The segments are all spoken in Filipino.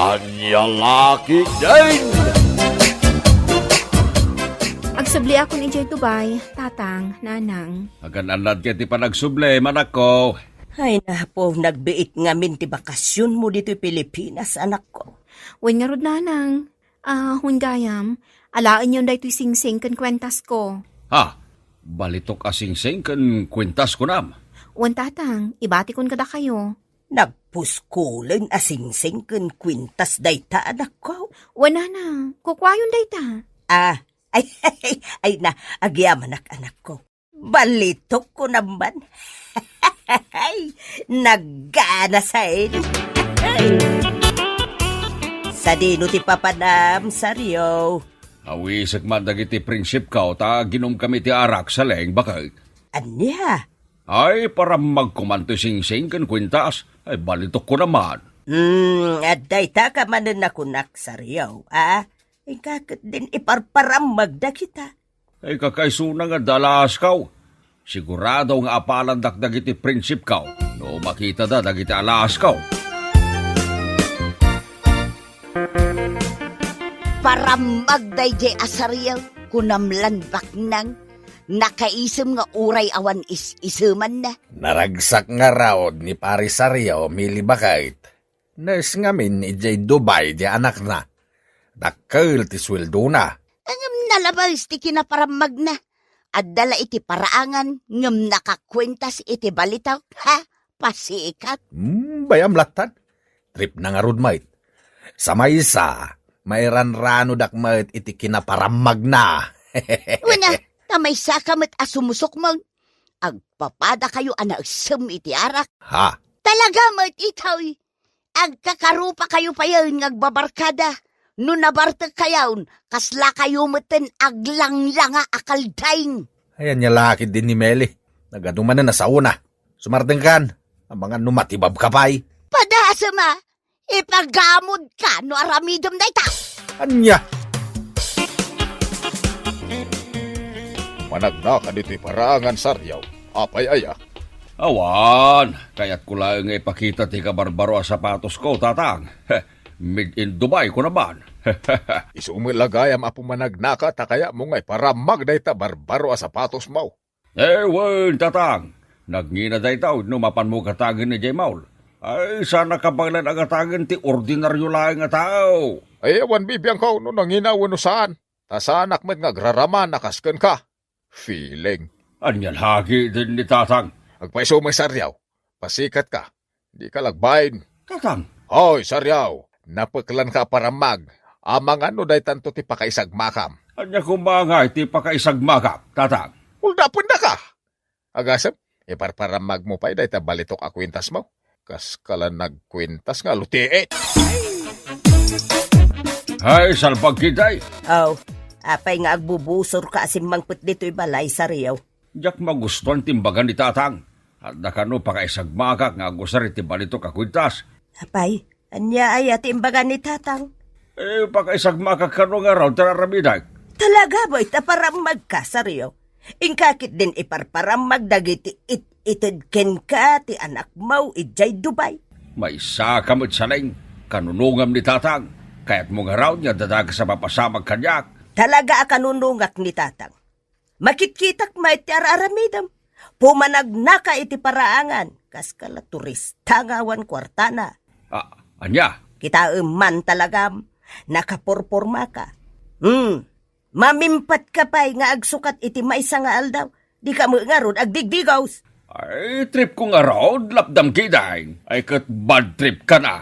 Anya laki din! Agsubli ako ni Jay Tubay, tatang, nanang. Agan-anad ka ti panagsuble, manak ko. Ay na po, nagbiit nga min ti bakasyon mo dito Pilipinas, anak ko. Wen nga rod nanang. Hun gayam, alaan yun da ito'y sing-sing kan kwentas ko. Ha, balitok asing-sing kan kwintas ko nam. Wen tatang, ibati kon kada kayo. Nagpuskulen asing-sing ken kwintas dayta, anak ko. Wen nanang, kukwayon da ita. Ay na, agyam anak ko. Balitok ko naman. Naggana sa inyo. Sa dino ti papanam, saryo. Awisag man dagiti prinsip ka, ta ginom kami ti arak sa leng bakit. Anya? Ay, para magkumanto sing-sing kan kwintas, ay balitok ko naman. At dayta ka manan nakunak, saryo, Ikakit din iparparam magda kita. Ay kakaisuna nga dalas kaw. Sigurado nga apalan dagiti prinsip kaw. No makita da dagiti alas kaw. Param magday jay asaryaw, kunamlan baknang, nakaisem nga uray awan isuman na. Naragsak nga raod ni Parisaryo mili bakait. Nurse nga min ijay Dubai di anak na. Dakkel ti sweldo na. Angam nalabas ti kinaparamag na. At dala iti paraangan, ngam nakakwentas iti balitaw, ha? Pasikat. Bayam latan. Trip na nga rod mait. Sa maysa, mayran-rano dakmait iti kinaparamag na. Una, tamay sakamit asumusok mo. Agpapada kayo anagsam iti arak. Ha? Talaga mat itaw. Agkakarupa kayo pa yun ngagbabarkada. No nabartag kayawn, kasla kayo meten aglang-langa akaldaing. Ayan niya laki din ni Meli. Nagaduman na sa una. Sumarteng kan. Ang mga numatibab kapay. Padasa ma, ipagamod ka no aramidom na ita. Anya? Managna ka dito'y parangan, Saryaw. Apay aya. Awan, kaya't ko lang ipakita ti kabarbaro a sapatos ko, tatang. Made in Dubai ko naman. Isumilagayam apo managnaka ta kaya mo ngay paramag dayta barbaro a sapatos mo. Wen, tatang. Nagngina daytaw, numapan mo katagin ni Jay Maul. Ay, sana kapaglan agatagin ti ordinaryo lang nga tao. Ay, awan bibiyang ko no nanginawan no saan. Tasanak met nga graraman nakasken ka. Feeling. Anyan hagi din ni tatang. Agpaiso may Saryaw. Pasikat ka. Di ka lagbayin. Tatang. Hoy, Saryaw. Napaklan ka paramag. Amang ano day tanto ti pakaisagmakam. Anya kumangay ti pakaisagmakap, tatang. Uldapon na ka. Agasam, iparparamag mo pa day ta balitok a kwintas mo. Kas kala nagkwintas nga lutiit. Ay, salpag kitay. Apay nga agbubusor ka asim mangput dito'y balay, saryaw. Diyak magustuhan timbagan ni tatang. At nakano pakaisagmakak nga gusari ti balitok a kwintas. Apay, anya ay atimbagan ni tatang. Pakaisagmakak ka nga raw, tararamiday. Talaga ba itaparamag ka, saryaw? Ingkakit din iparparamag dagiti itidken ka ti anak mo ijay Dubai. May sakamot saling, kanunungam ni tatang. Kaya't mo nga raw niya dadag sa mapasamag kanyak. Talaga akanunungak ni tatang. Makitkitak may ti araramidam. Pumanagna iti paraangan. Kas kala turista ngawan kwartana. Anya? Kita man talagam. Nakapurpurma ka. Mamimpat ka pa'y nga agsukat iti maysa nga aldaw. Di ka mo nga ron agdigdigaws. Ay, trip ko nga raw, lapdam kidaing. Ay, kat bad trip ka na.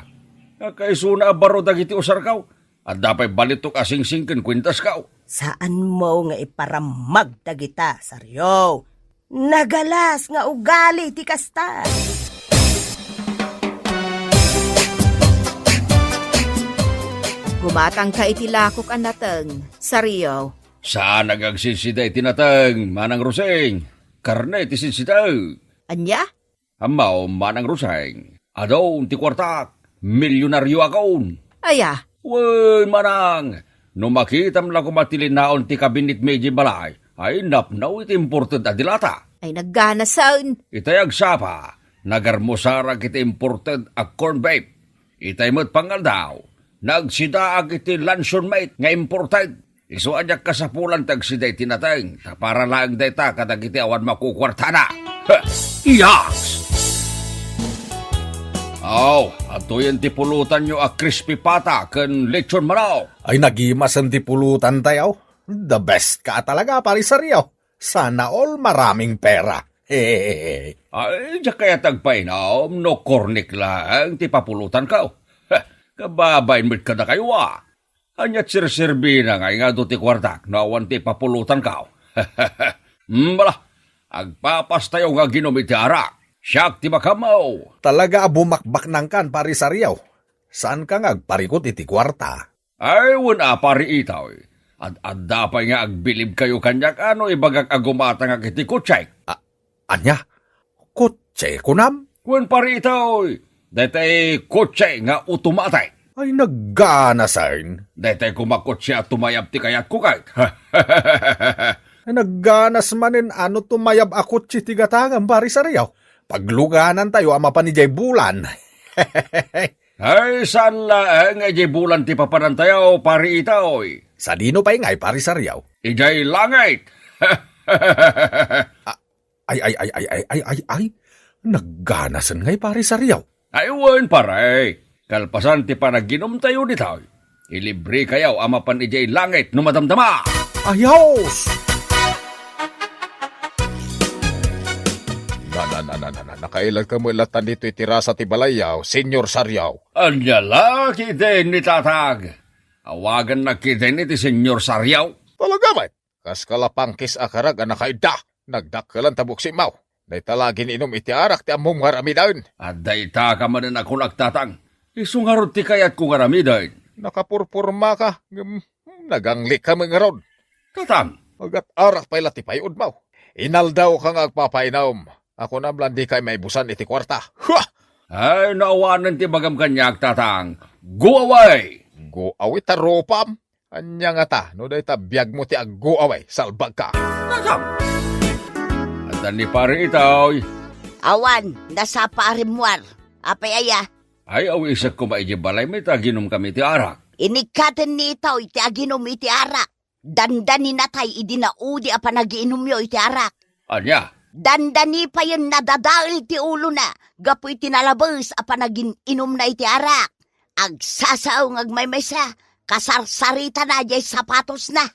Kaisuna baro dagiti usar kaw. At dapat balitok asing-singkin kwintas kaw. Saan mo nga iparamag dagita, saryo? Nagalas nga ugali ti kasta. Gumatang ka iti lakok ang nateng, saryo. Saan nagagsisiday tinatang, manang ruseng? Karne ti sinsitaw. Anya? Amaw, manang ruseng. Adon ti kwartak, milyonaryo akon. Aya. Wen, manang. No makitam lang kumatilinaon ti kabinit medyo balay, ay napnaw iti imported adilata. Ay naggana saan? Itay agsapa, nagarmusara kiti imported a corn babe. Itay mo't pangal daw. nagsidaag iti lanson mate nga important. Iso anyak kasapulan tag siday tinateng, para lang data kadagiti awan makukwartana. Iyaks! Atoy ti pulutan nyo a crispy pata ken lechon manaw. Ay nagimasan ti pulutan tayo. The best ka talaga, parisaryaw. Sana all maraming pera. Hehehe. Ay, diya kaya tagpainaw, no kornik lang, ti papulutan ka. Kababain mo't ka na kayo Anyat sirserbi na nga do ti kwartak, nawan ti papulutan ka. Bala, agpapas tayo nga ginumit ti arak. Siyak ti makamaw. Talaga bumakbak ng kan, parisaryaw. Saan ka nga agparikot iti kwarta? Ay, wala pari itaw. At dapay nga agbilib kayo kanyak ano ibagak agumata nga kiti kutsay. Anya? Kutse kunam? Wen pari itaw. Dete kutsay nga utumatay. Ay naggana sain. Dete kumakutsi at tumayab ti kayat kukay. Ay nagganas manin ano tumayab akot si tigatangam, parisaryaw. Pagluganan tayo ama pa ni Jay Bulan. Ay, saan laeng ijay bulan ti papanantayaw pari itaw. Sa dino pa ingay, parisaryaw. Ijay langit. Ay. Nagganasan ngay, parisaryaw. Ay, wen pare. Kalpasan ti panaginom tayo nitaw. Ilibre kayaw ama pan ijay langit numadamdama. Ayos! Nakailan ka mo ilatan dito itirasa ti balayaw, Senyor Saryaw. Anyala, kiden ni tatag. Awagan na kiden iti Senyor Saryaw. Talaga man, kas kalapangkis akarag ang nakaida. Nagdakalan tabuk si Mau. Day talagin inom iti arak ti among haramidaon. At dayta ka manin ako nagtatang. Isungarot ti kayat kong haramidaon. Nakapurpurma ka, naganglik ka mga ron. Tatang. Agat arak pala ti payod Mau. Inaldaw kang agpapainom. Ako na blandi kay may busan iti kwarta. Ha! Ay, naawanan ti bagam kanyak, tatang. Go away! Go away ta ropam. Anya nga ta, no day ta biyag mo ti ag go away, salbag ka. Tatang! At ni pare itaw. Awan, nasa paarimwar. Apay aya, Ay, awisak ko maijibalay may taginom kami ti arak. inikatan ni itaw iti aginom iti arak. Dandani natay idinaudi apa nagiinom yo iti arak. Anya? Dandani pa yun nadadail ti ulo na. Gapoy tinalabas apa nagin inom na iti arak. Agsasaong agmaymaysa. Kasarsarita na jay sapatos na.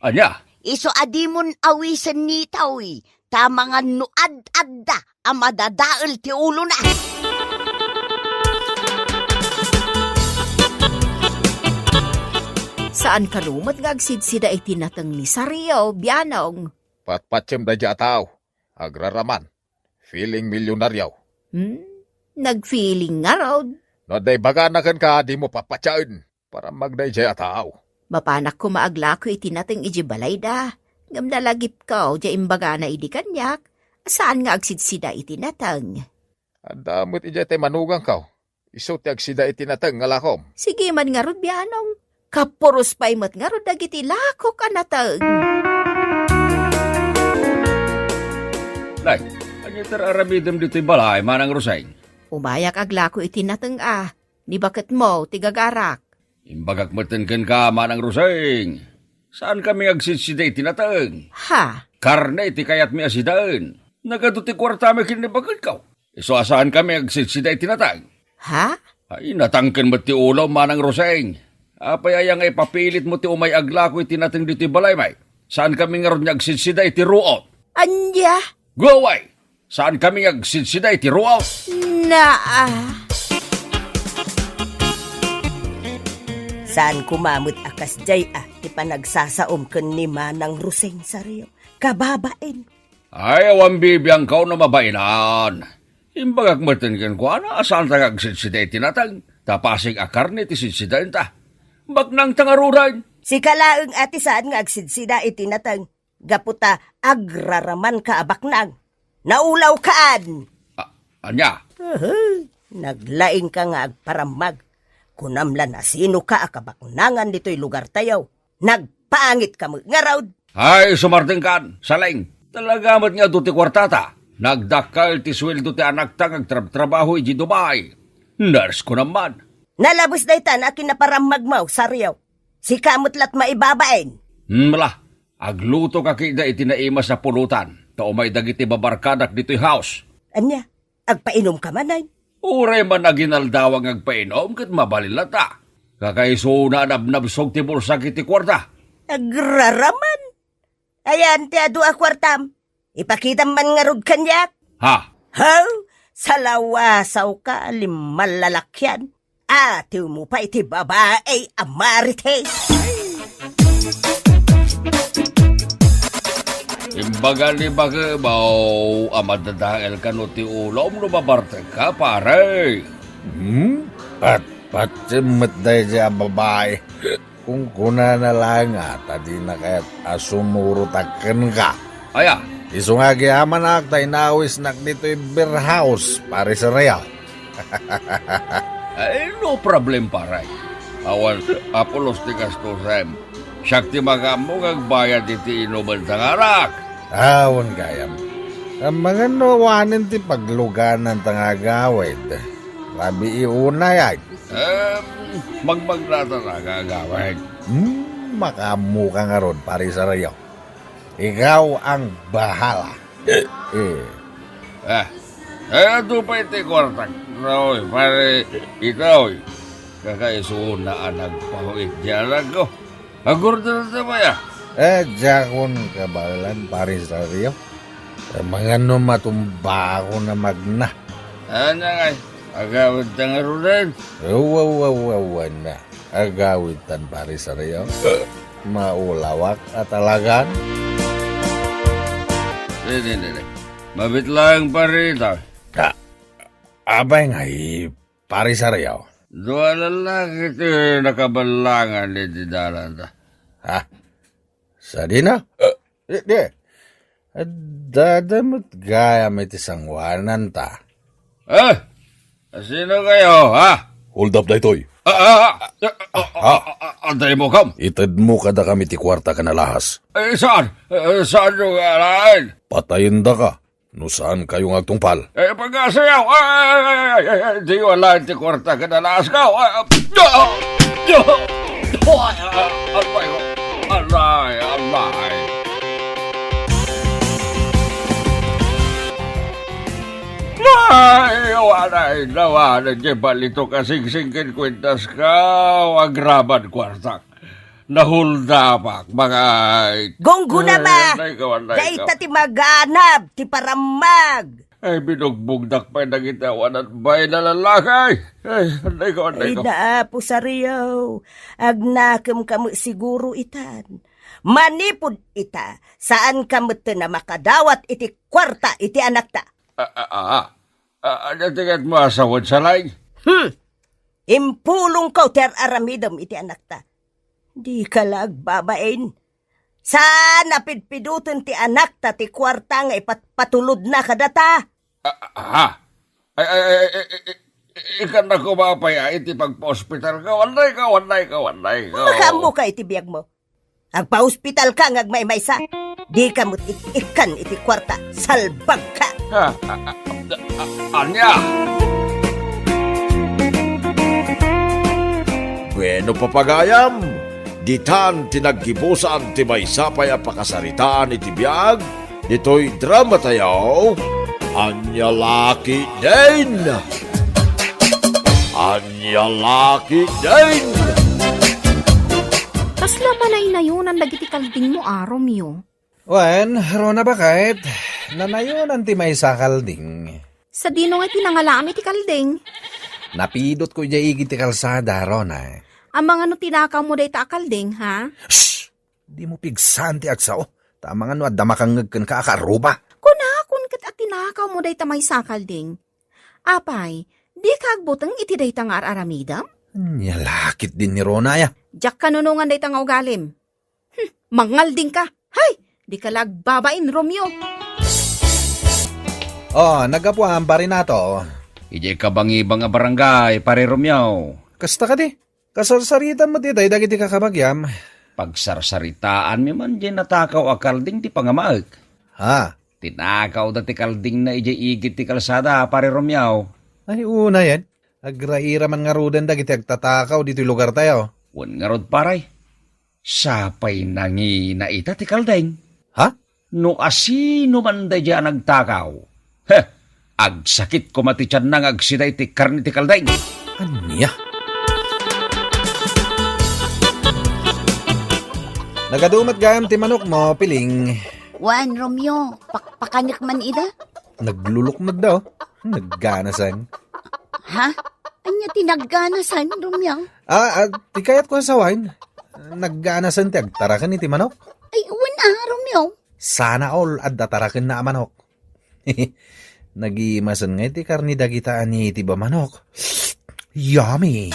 Anya? Iso adimon awisan ni tawi. Tamang nuad-adda ang madadail ti ulo na. Saan kalumat nga agsidsida iti natang ni Saryaw, biyanong? Patpatsem da dya tao. Agraraman. Feeling milyonaryaw. Nag-feeling nga raw. No day baga na kan ka, di mo papatsain. Para magday dya tao. Mapanak ko maagla ko iti natang ijibalay da. Ngam nalagip ka, dya imbaga na idi kanyak. Saan nga agsidsida iti natang? Adamot ija tay manugang ka. Iso ti agsida iti natang ngalakom. Sige man nga rod, biyanong. Kapuros pa'y mat nga rod dagiti lako ka natang. Nay, anya tararamidam dito'y balay, manang Roseng. Umayak agla ko iti natang Ni bakit mo, tigagarak. Imbagak matenken ka, manang Roseng. Saan kami agsisiday tinatang? Ha? Karne ti kayat mi asidaan. Nagaduti kwarta mi kinibagat ka. Iso asaan kami agsisiday tinatang? Ha? Ay, natangken mo ti ulaw, manang Roseng. Apay ayang ipapilit mo ti umay agla ko itinatang dito'y balay, may. Saan kami nga ron agsisiday ti ruot? Anya? Go away! Saan kami agsidsiday ti ruaw? Saan kumamot akas jay ti panagsasaom ken ni Manang Roseng Saryaw. Kababain. Ay, awan bibiyang kao na mabainan. Imbagak matenken ko, asaan ta agsidsiday tinatang? Tapasig akar ni ti sidsidayin ta. Bagnang tangaruran. Si kalaeng ati saan nga agsidsida itinatang. Gaputa agraraman ka abaknang. Naulaw kaan. Anya? Naglaing ka nga agparamag. Kunamlan na sino ka akabaknangan dito'y lugar tayaw. Nagpaangit ka mo nga raw. Ay, sumarting kan, saling. Talagamat nga do ti kwartata. Nagdakal ti sweldo ti anak ta agtrabaho iji Dubai. Nurse ko naman. Nalabos na itan akin na parang magmaw sa riyaw. Si kamot lat maibabain. Mala, agluto ka kida itinaima sa pulutan. Tao may dagiti babarkadak dito'y house. Anya, agpainom ka manay. Uray man na ginaldawang agpainom kat mabalilata. Kakaiso na nabnabsog ti bulsa kiti kwarta. Agraraman. Ayan, ti adu a kwartam. Ipakita man nga rod kanyak. Ha? How? Salawasaw ka, limalalakyan. Atiw mo pa iti babae, amarites. Imbaga ni Bagabaw, amadadahil ka no ti ulom no babarte ka, pare. Pat-patsimot dahi siya babae. Kung kuna na lang tadi na kaya't asumurutakan ka. Aya, Iso nga giyaman aktay nawis nak dito'y beer house, pare sa real. ay no problem, pare. Awan, apulos ti kastusem. Siyak ti magamong agbayad iti inuman sa ngarak. Awan gayam. Ang mga nawanin ti pagluganan tangagawid. Labi iuna yan. Magmagnata na gagawin. Makamu ka nga ron, pare sa real. Ikaw ang bahala. Ito pa iti kwartak. Roy, pare, ikaw, kakaiso na nagpahuit diyan ako. Agurdo na ba ya? Jakon kabalan, pare sa real. Mga no matumba ako na magna. Ano nga, agawid na nga rin. Wawawawan na. Agawitan, pare sa real. Maulawak at alagan. Hindi. Mabit lang pare ito. Abay nga, pare sa real. Dua lalaki ito nakabalangan ni dalan ta. Ha? Sa di na? Di. Dadamot gaya may tisangwanan ta. Sino kayo, ha? Hold up, daytoy. Antay mo kam? Itad mo kada kami ti kwarta ka na lahas. Saan? Saan yung alain? Patayin da ka. No saan kayong agtungpal? Pagkasayaw! Di wala ti kwarta ka na lakas ka! Alay! Ay, nawanan di balito kasing-singkin kwentas ka, agraban kwartak. Nahuldapak, mga... Gonggo na ba? Naikawan. Dahil ti maganap, ti paramag. Ay, binugbugdak pa nagitawan at bay na lalakay. Ay, naikawan. Ay, naapo sa riyaw. Agnakam kamo siguro itan. Manipod ita, saan kamo na makadawat iti kwarta iti anak ta. Ano tingad mo asawad sa laing? Impulong ko ter aramidom iti anak ta. Di ka lagbabain. Sana pidpidutin ti anak ta ti kwarta nga ipatulod na kadata. Ikan na kumapaya iti pagpa-hospital ka. Wanday ka. Makamu ka iti biyag mo. Agpa-hospital ka ngagmay-may sa. Di ka mo't ikan iti kwarta. Salbag ka. Anya? Bueno papagayam, ditan tinaggibusan ti may sapay a pakasaritaan iti biyag, dito'y drama tayo, Anya Laki din! Anya Laki din! Kasla manay na yun ang dagiti kalding mo, Romeo. Wen, Rona ba kahit? Nanayon ang timay sa kalding. Sa dino nga tinangalami ti kalding. Napidot ko dya igi ti kalsada, Rona. Ang mga no tinakaw mo day ta kalding, ha? Shhh! Di mo pigsan ti agsao. Tama nga no, damakangag kan ka akaruba. Kunakon kat at tinakaw mo day ta may sa kalding. Apay, di kagbutang iti day ta nga aramidam? Nyalakit din ni Rona ya. Diyak kanunungan day ta nga ugalim. Mangalding ka. Hay! Di ka lagbabain, Romeo. Oh, nagapuan pa rin nato. Ijay kabang-ibang a barangay, pare Romeo. Kasta ka di. Kasarsaritan mo di tayo dagiti kakabagyam. Pagsarsaritaan mi man di natakaw a kalding ti pangamaag. Ha? Tinakaw da ti kalding na ijay igit ti kalsada, pare Romeo. Ay, una yan. Agraira man nga ruden dagiti agtatakaw dito lugar tayo. Wan nga rod paray. Sapay nangi na ita ti kaldeng. Ha? No asino man da dyan nagtakaw. Heh, agsakit ko matityan nang agsiday ti karni ti kaldeng. Anya? Nagadumat gayam ti manok mo, piling. Wan, Romeo, pakpakanyak man ida? Naglulukmad daw. Nagganasan. Ha? Anya tinagganasan, Romeo? Ti kayat ko sa wine. Nagganasan ti agtarakan ni ti manok. Ay, wan Romeo. Sana all at datarakan na manok. Nagimasan nga ti karni dagitaan ni ti ba manok. Yummy!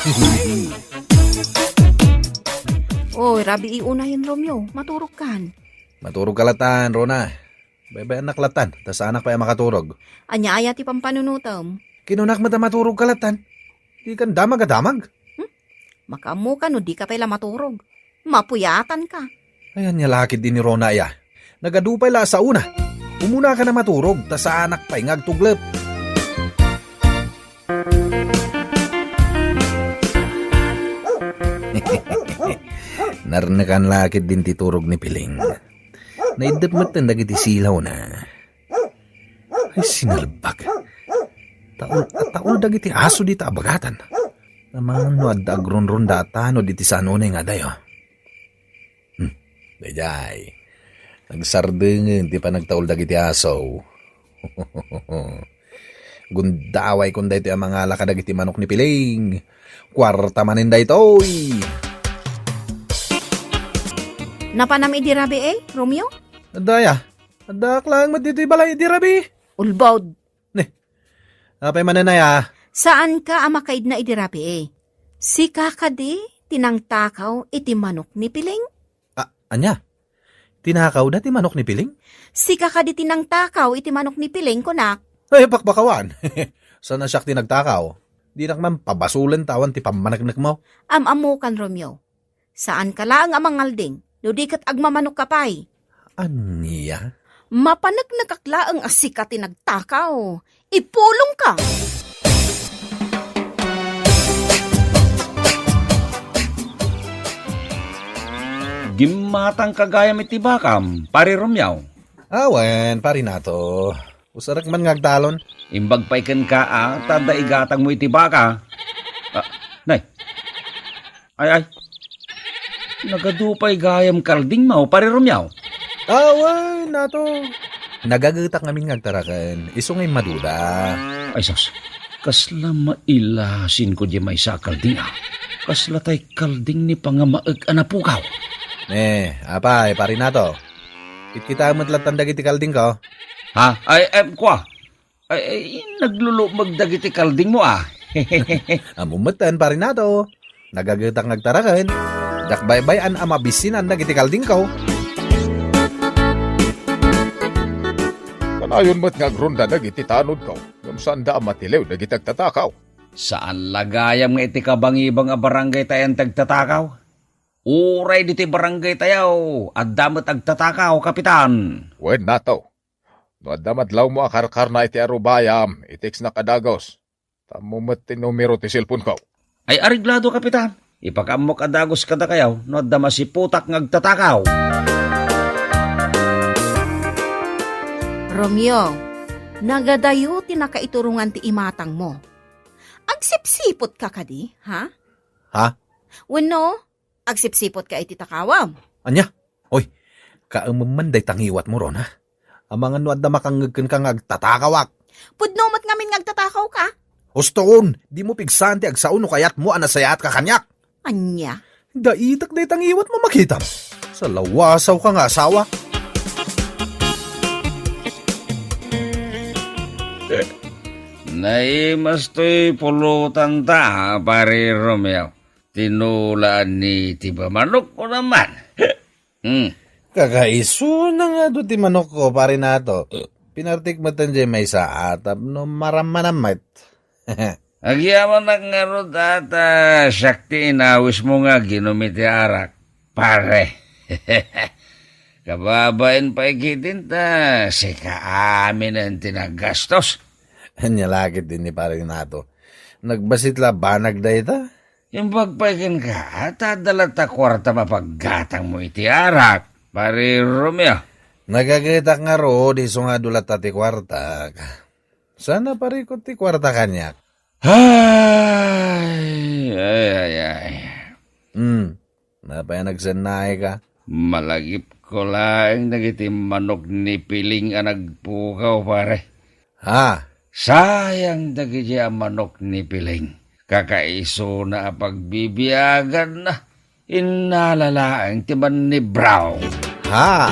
Oy, rabi iuna yun, Romeo. Maturog kan. Maturog kalatan, Rona. Bye-bye anak latan. Tas anak pa yung makaturog. Anya aya ti pampanunutom. Kinunak mata maturog kalatan. Di kan damag-adamag. Makamu ka no di ka pala maturog. Mapuyatan ka. Ayan niya lakid din ni Rona ya. Nagadupay la sa una. Umuna ka na maturog. Tas sa anak pa yung agtuglep. Narnakan lakid din titurog ni Piling. Naidapmat na nagiti silaw na. Ay sinalbag. Taul dagiti aso dita abagatan. Naman no adda agronron data no diti sa anunay nga dayo. Dayay. Nagsardengin ti pa nagtaul dagiti aso. Gundaway kung dayto ang mga laka dagiti manok ni Piling. Kwarta manin daytoy. Napanam idirabi Romeo? Adaya. Adak lang matiti balay idirabi. Ulbawd. Apay mananaya. Saan ka amakaid na idirabi Si kakadi, tinangtakaw iti manok ni Piling? Anya? Tinakaw na ti manok ni Piling? Si kakadi tinangtakaw iti manok ni Piling, kunak. Ay, pakbakawan. Sana siya tinagtakaw? Di nakman pabasulan tawan ti pamanagnak mo. Amamukan, Romeo. Saan ka lang amangalding? Ludikat agmamanok kapay. Anya? Mapanagkakla ang asika tinagtakaw. Ipulong ka. Gimatang kagayam iti bakam, pari Romeo. Awen, pari nato. Usarak man ngagtalon. Imbag paiken ka tada igatang mo iti baka. Nay. Ay. Nagadupay gayam kalding mo, pari Romeo. Awen, nato. Nagagutak namin ngagtarakan. Isungay maduda. Ay sos, kasla mailasin ko di may sa kalding Kasla tay kalding ni pangamaag anapukaw. Apay, pari nato. Kita matlatang dagiti kalding ko. Ha? Kwa? Naglulumag dagiti kalding mo Amumatan, pari nato. Nagagutak ngagtarakan. Dakbaybayan amabisinan dagiti kalding ko. Kanayon mo't ngagronda dagiti tanod ko. Gamsan da matilew dagiti agtatakaw. Saan lagayam nga iti kabangibang a barangay tayan tagtatakaw? Uray diti barangay tayaw, at damat agtatakaw, kapitan. Wen nato. No adamadlaw mo akarkar na iti arubayam, itiks na kadagos. Tamumat ti numero ti cellphone ko. Ay ariglado, kapitan. Ipakamok adagos kada kayaw, no adama si putak ngagtatakaw. Romeo, nagadayo tinakaiturungan ti imatang mo. Agsipsipot ka kadi, ha? Ha? Wano? Agsipsipot ka iti takawam. Anya? Oy, kaamamanday tangiwat mo ron, ha? Ang mga nuad na makangagkan kang agtatakawak. Pudnomat ngamin ngagtatakaw ka? Hustoon, di mo pigsanti agsaon no kayat mo anasayat ka kanyak. Anya? Daitak day tangiwat mo makita. Sa lawasaw ka nga asawa. Naimas to'y pulutan ta, pare Romeo. Tinulaan ni Tiba Manok ko naman. Kakaiso na nga do ti manok ko, pare nato. Pinartik matan dyan may sa atap no maramanamat. Agyaman na nga ro data, syakti inawis mo nga ginumiti arak. Pare. Kababain pa ikitin ta, si kaamin ang tinagastos. Anya lakit din ni pare nato. Nagbasit la banag da ita? Yung pagpaikin ka, tadala ta kwarta mapaggatang mo iti arak, pare Romeo. Nagagitak nga ro, di so nga dulat ti kwarta. Sana parikot ti kwarta kanyak. Ay. Napaya nagsanay ka? Malagip ko lang nagiti manok ni Piling ang nagpukaw, pare. Ha? Sayang dagiti ang manok ni Piling. Kakaiso na pagbibiyagan na. Inalalaang timan ni Brown. Ha?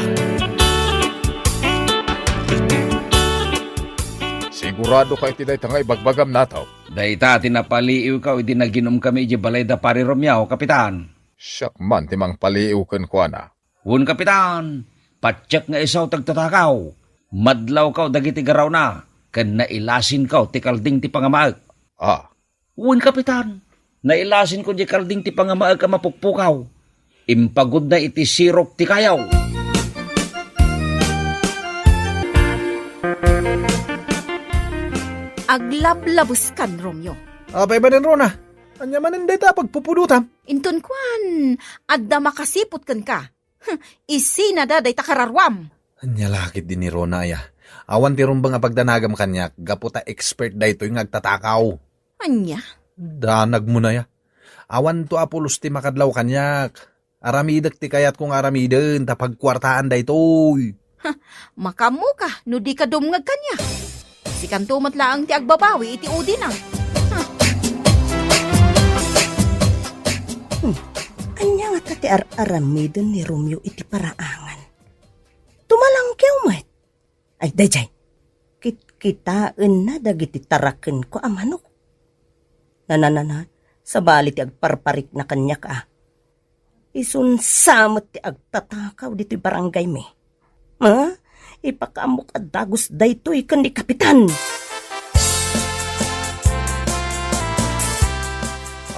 Sigurado ka iti day tangay bagbagam nataw. Dahita tinapaliiw ka, hindi naginom kami di balay da pari Romeo, kapitan. Siyak man timang paliiw ken ko na. Hun, kapitan, patsak nga isaw tagtatakaw. Madlaw ka dagiti garaw na, kan nailasin ka ti kalding ti pangamaag. Ah, Hun, kapitan, nailasin ko di kalding ti pangamaag ka mapukpukaw. Impagod na iti sirok ti kayaw. Aglablabos kan, Romeo. Apay ba din ro na? Anya man hindi ta pagpupudutam. Inton kwan, adda makasipot kan ka. Isi na daday takararwam. Anya lakit din ni Rona ya. Awan ti rumbang pagdanagam kanyak, gaputa expert da ito yung nagtatakaw. Anya? Danag mo na ya. Awan to apulos ti makadlaw kanyak. Aramidak ti kayat kong aramiden, tapagkwartaan da ito. Makamu ka, no di ka dumngag kanya. Si kantumat laang ti agbabawi, iti udi na. Anya nga tati aramidon ni Romeo iti paraangan. Tumalang kiumat. Ay, dayjay. Kitaan na dagiti taraken ko amanok. Nananana, sa bali ti agparparik na kanya ka. Isunsamot ti agtatakaw dito barangay me. Ha? Ipakamok at dagos dayto ikan ni kapitan.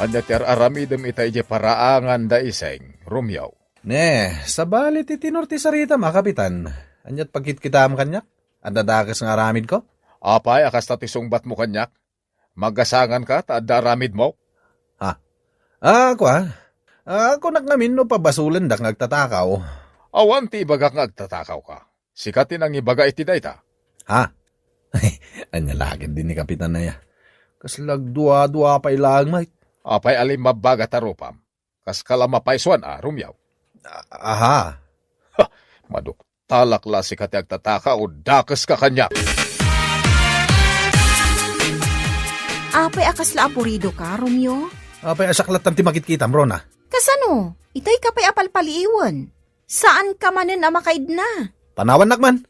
anya ti aramidem itay je paraangan da iseng, Romeo. Ne, sa balit itinor ti sarita kapitan. Anyat pagkitkitam kanyak? Adadakas nga aramid ko? Apay, akas ta ti sungbat mo kanyak. Magasangan ka, ta adda aramid mo. Ako nagnamin no pabasulan dak nagtatakaw. Awan ti ibagak nga agtatakaw ka. Sikatin ang ibaga iti dayta. Ha? Anya lagid din ni kapitan na ya. Kaslag dua-dua pa ilang mait. Apay alim mabaga tarupam. Kas kalamapaiswan Romeo. Aha. Maduk, talakla si kati agtataka o dakas ka kanyak. Apay akasla apurido ka, Romeo? Apay asaklatan ti makitkitam, Rona. Kasano? Itay ka pa'y apalpaliiwan. Saan ka manin amakaid na? Tanawan nakman.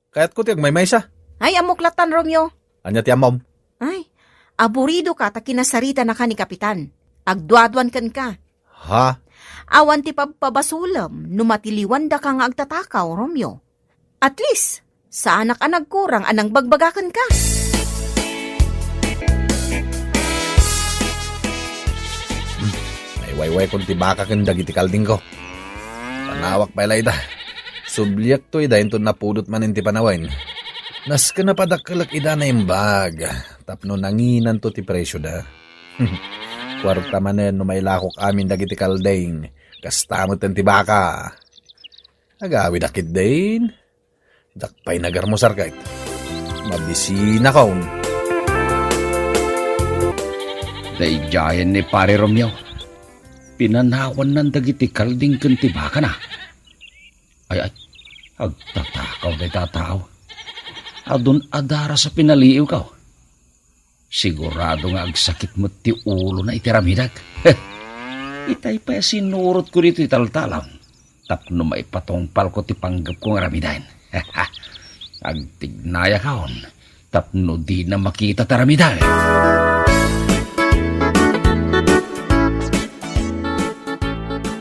Kaya't ko tiyag may siya. Ay, amuklatan, Romeo. Anya ti amom. Ay, aburido ka ta kinasarita na ka ni kapitan. Agduadwan kan ka. Ha? Awan ti pagpabasulam, numatiliwan da ka nga agtatakaw, Romeo. At least, sa anak anag kurang anang bagbagakan ka. May wayway kung tibaka kang dagiti kalding ko. Panawak pa ilay da. Subliyak to idayin to napudot man inti panawain. Nas ka na padakalak ida na imbag. Tapno nanginan to ti presyo da. Kwarta manen no may lakok amin dagiti kalding. Kastamot ang tibaka. Agawid akit din. Dakpay nagarmusar kahit. Mabisina kaun. Dayjayan ni pare Romeo. Pinanawan ng dagiti kalding kan tibaka na. Ay, agtatakaw day tataw. Adun adara sa pinaliiw ka. Sigurado nga agsakit mo ti ulo na itiramidag. Itay pa sinurot ko rito italtalang. Tapno maipatongpal ko ti panggap kong ramidain. Agtignaya kaon. Tapno di na makita taramidain.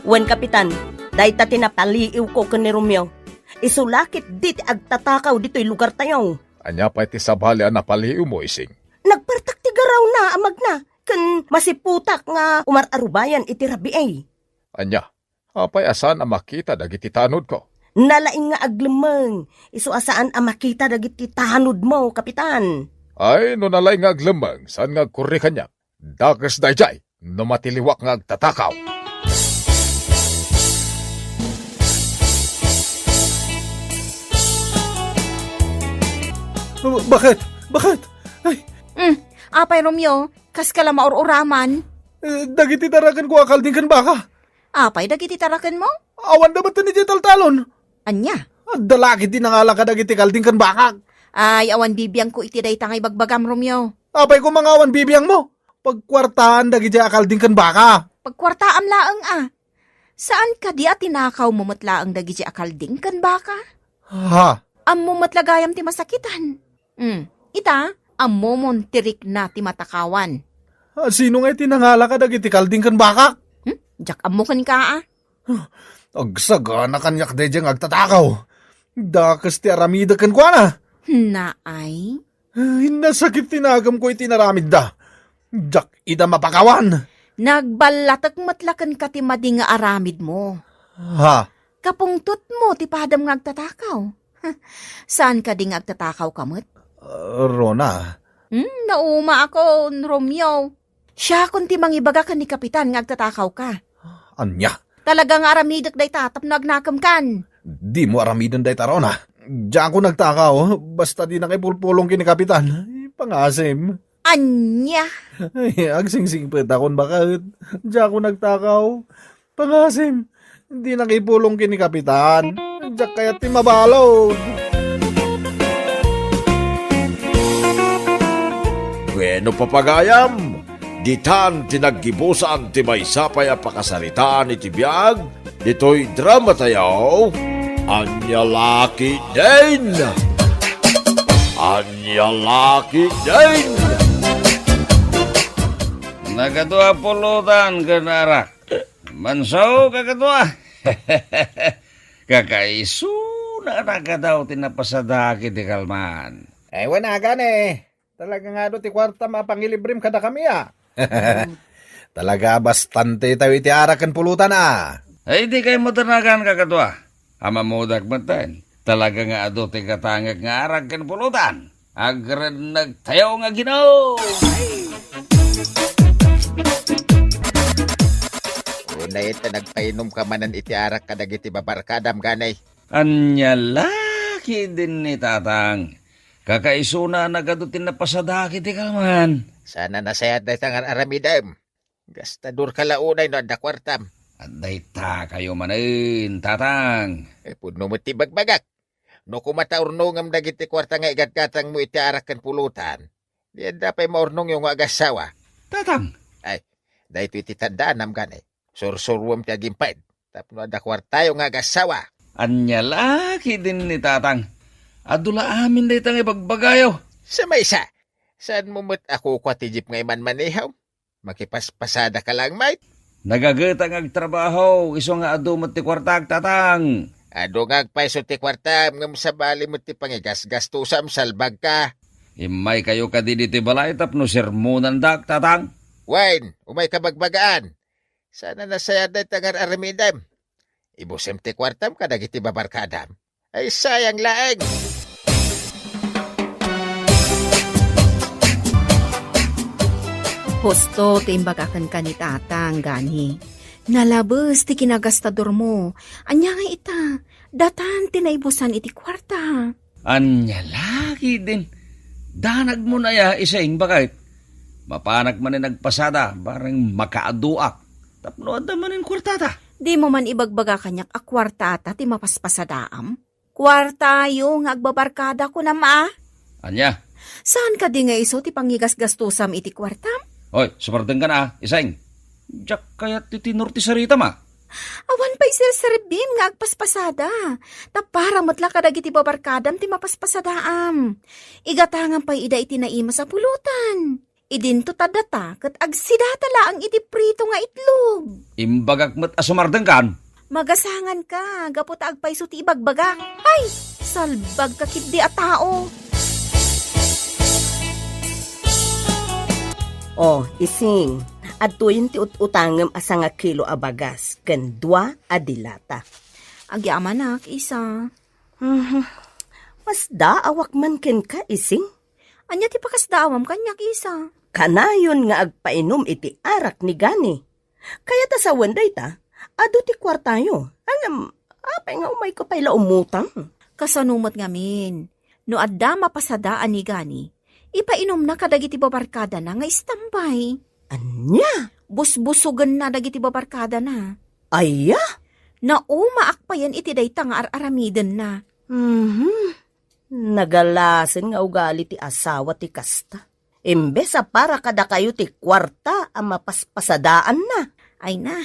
Wen kapitan, dahi ta tinapaliiw ko ka ni Romeo. Isulakit dit agtatakaw dito'y lugar tayo. Anya pa iti sabali na paliw mo ising. Nagpartak ti garaw na amag na. Kan masiputak nga umararubayan iti rabi ay. Anya, apay asan ang makita dagiti tanod ko. Nalaing nga aglemeng. Isu asaan ang makita dagiti tanod mo, kapitan. Ay, no nalay nga aglemang, saan nga kuri kanyak. Dakas dayjay, no matiliwak nga agtatakaw. Bakit? Bakit? Ay, Apay Romeo, kas ka lang maururaman. dagiti tarakan ko akalding kan baka. Apay dagiti taraken mo? Awan na ba ito ni Jetal Talon? Anya? Dalaki din nangala ka dagiti kalding kan baka. Ay, awan bibiyang ko iti day tangay bagbagam Romeo. Apay ko mga awan bibiyang mo. Pagkwartaan dagiti akalding kan baka. Pagkwartaam laang Saan ka di at tinakaw mo matlaang dagiti akalding kan baka? Ha? Ammo matlagayam ti masakitan. Ita, ammo mon tirik na ti matakawan. Sino nga tinangala ka dagiti kalding kan baka? Jak ammo kan ka Agsagana kanyak de diyang agtatakaw. Dakas ti aramida kan kwa na. Naay? Nasakit tinagam ko itinaramid da. Jak ida mapakawan. Nagbalatak matlakan ka ti madi nga aramid mo. Ha? Kapungtot mo ti padam nga agtatakaw. Saan ka di nga agtatakaw kamot? Rona. Nauma ako, Romeo. Siya kun ti mangibaga ka ni Kapitan nga agtatakaw ka. Anya? Talagang aramidak day tatap na agnakam kan. Di mo aramidan day tarona. Diyan ko nagtakaw. Basta di nakipulpulong kini Kapitan. Pangasim. Anya? Ay, agsingsing pet akon bakit? Diyan ko nagtakaw. Pangasim. Di nakipulong kini Kapitan. Diyan kaya ti mabalaw. Bueno papagayam, ditan tinaggibusan ti maysapay a pakasaritaan iti biag, dito'y drama tayo, Anya Laki din! Anya Laki din! Nagatua pulutan kanarak. Mansaw kagatua. Kakaisu na nagadaw tinapasadaki ti kalman. Ay, wanagan eh. Talaga nga do ti kwarta mapangilibrim kada kami Talaga bastante tayo iti arakan pulutan Ay di kayo matanagan kagatua. Ama mo dagmatan. Talaga nga ado ti katangag nga arag kan pulutan. Agran nagtayaw nga ginaw. Una ito nagpainom ka manan iti arak kadagiti babarkadam ganay. Anya laki din ni tatang. Kakaisuna nagadutin na pasadaki ti kalman. Sana nasayad na tangan aramidam. Gastador ka launay no anda kwartam. Aday ta kayo manin, tatang. Puno mo ti bagbagak. No kumataurnongam dagiti kwarta nga igatgatang mo iti arak kan pulutan. Di anda pa'y maurnong yung agasawa. Tatang. Dahil iti tandaan nam ganay. Sursurwam ti agimpad. Tapno anda kwarta yung agasawa. Anya laki din ni tatang. Adula amin day tang ibagbagayo. Sa may isa, saan mo mo't ako kwa ti jeep ngay man manihaw? Makipaspasada ka lang, mate. Nagagatang agtrabaho, iso nga adu mo ti kwartag, tatang. Ado nga agpaiso ti kwarta, ngam sa bali mo ti pangigas-gastusam, salbag ka. Imay kayo ka di ti balay tapno sermonan dak, tatang. Wine, umay kabagbagaan. Sana nasaya na tangar aramidam. Ibusem ti kwartam kadagiti babarkadam. Ay sayang laeng. Husto ti imbagakan ka ni tatang gani. Nalabas ti kinagastador mo. Anya nga ita, datan tinaibusan iti kwarta. Anya laki din. Danag mo na ya isang bakit. Mapanag man nagpasada, barang makaaduak. Tapno ada manin kwartata. Di mo man ibagbaga kanyak a kwartata ti mapaspasadaam. Kwarta yung agbabarkada ko na Anya? Saan ka di nga iso ti pangigas-gastusam iti kwartam? Hoy, supardeng ka na, isang. Diyak kaya titinor ti sarita ma. Awan pa isir-sirbim nga agpaspasada. Tapara matla ka dagiti babarkadam ti mapaspasadaam. Igatangan pa ida iti naima sa pulutan. Idinto tadata kat agsidata laang iti prito nga itlog. Imbagak mat asumardeng kan. Magasangan ka, gaputa agpaiso ti ibagbaga. Ay, salbag ka kidi a tao. Oh, ising. Atuyin ti utangam asa nga kilo a bagas. Ken 2 a dilata. Agyamanak, isa. Mas daawak man ken ka, ising. Anya ti pakasdaawam kanyak isa. Kanayon nga agpainom iti arak ni gani. Kaya ta sa wenday ta, ado ti kwartayo. Angam, apay nga umay ka pala umutang. Kasanumot ngamin. No adda mapasadaan ni gani, ipainom na kadagiti babarkada na nga istambay. Anya? Busbusugan na dagiti babarkada na. Aya? Naumaakpayan iti dayta nga ar-aramiden na. Nagalasin nga ugali ti asawa ti kasta. Imbes sa para kada kayo ti kwarta ang mapaspasadaan na. Ay na,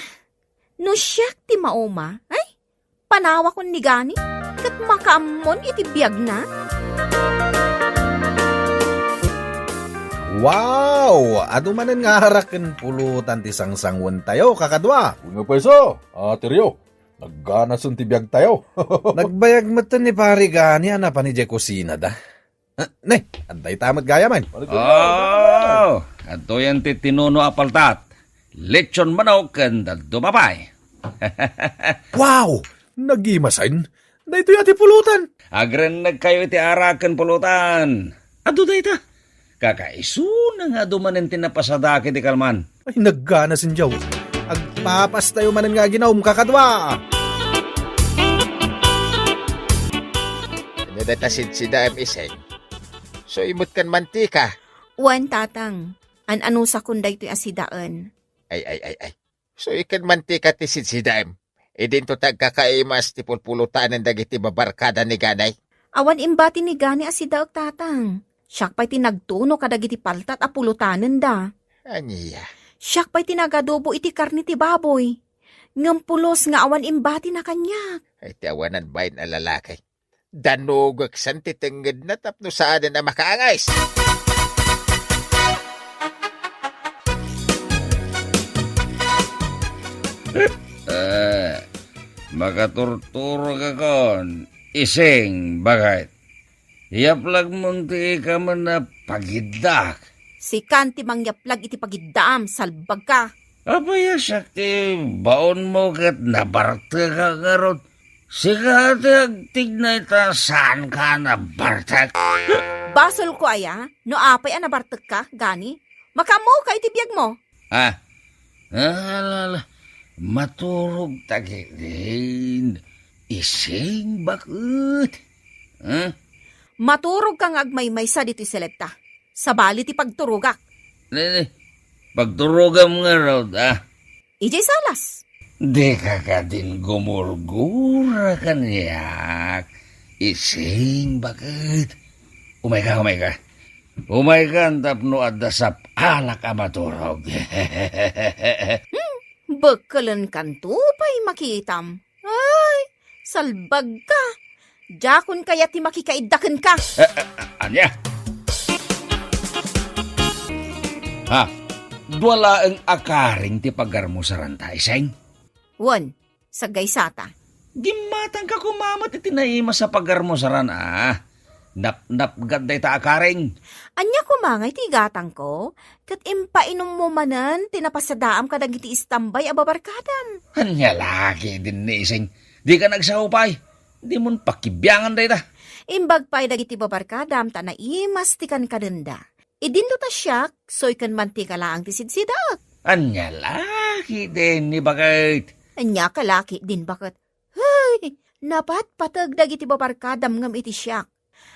no siyak ti mauma, ay, panawa kon ni gani, kat makaamon iti biyag na. Wow! Adumanan nga haraken pulutan ti sangsangwan tayo, kakadwa. Kung pa iso, Tiryo, nagganasun ti biyag tayo. Nagbayag matan ni pari gani, ana pa ni Jay kusina da. Ne, antay tamat gaya man. Oh, ato yan ti tinuno apaltat. Lechon manok and dumapay. Wow! Nagimasin. Na ito yati pulutan. Agren nagkayo iti arakan pulutan. Ado da ita. Kakaiso na nga dumanin tinapasadaki ti kalman. Ay, naggana sin Diyaw. Agpapas tayo manan nga ginawm, kakadwa. Nadatasid si Daem Iseng. So imot kan mantika. Uwan tatang, an-ano sa kunday to'y asidaan. Ay. So ikan mantika ti si Daem. E din to tagkakaimas ti pulpulutan ng dagiti babarkada ni ganay. Awan imbati ni gani asidaog tatang. Siyak pa'y tinagtuno kadagiti paltat a pulutanen da. Aniya. Siyak pa'y tinagadobo iti karni ti baboy. Ngampulos nga awan imbati na kanya. Ay ti awanan bayin a lalaki. Danugak san ti tengged na tapno saan na makaangais. Makaturturo ka kon. Ising, bakit? Yaplag munti ka man na pagidak. Si kanti mangyaplag iti pagiddaam, salbag ka. Apaya sakti, baon mo kat nabarte ka karot. Sikati agtignay ta saan ka nabartek. Basol ko aya, no apay anabartek ka, gani? Makamo ka iti biyag mo. Alala, maturog tagilin. Ising bakit? Maturog kang agmaymay sa dito'y selekta. Sabali ti pagturugak. Pagturugam nga raw, Ijay salas. Di ka din gumurgura kanyak. Ising bakit? Umay ka. Umay ka ang tapno at dasap alak ka maturog. Bakalan kanto pa'y makitam. Ay, salbag ka. Jakon kaya ti makikaiddakan ka. Anya? Dwala ang akaring ti pagarmusaran tayo, Seng? Wan, sagay sata. Gimatang ka kumamat iti naima sa pagarmusaran, Nap gaday ta akaring. Anya kumangay ti gatang ko, kat impainom mo manan, tinapasadaam ka dagiti istambay ababarkadam. Anya lagi din ni Seng. Di ka nagsahupay. Di mon pakibyangan day ta. Imbag pa'y dagiti babarkadam, tanaimas ti kan kadenda. Idinto ta siyak, soy kan mantika laang ti sidsidak. Anya lagi din ni bakit? Anya kalaki din bakit? Hey, napat patag dagiti babarkadam ngam iti siyak.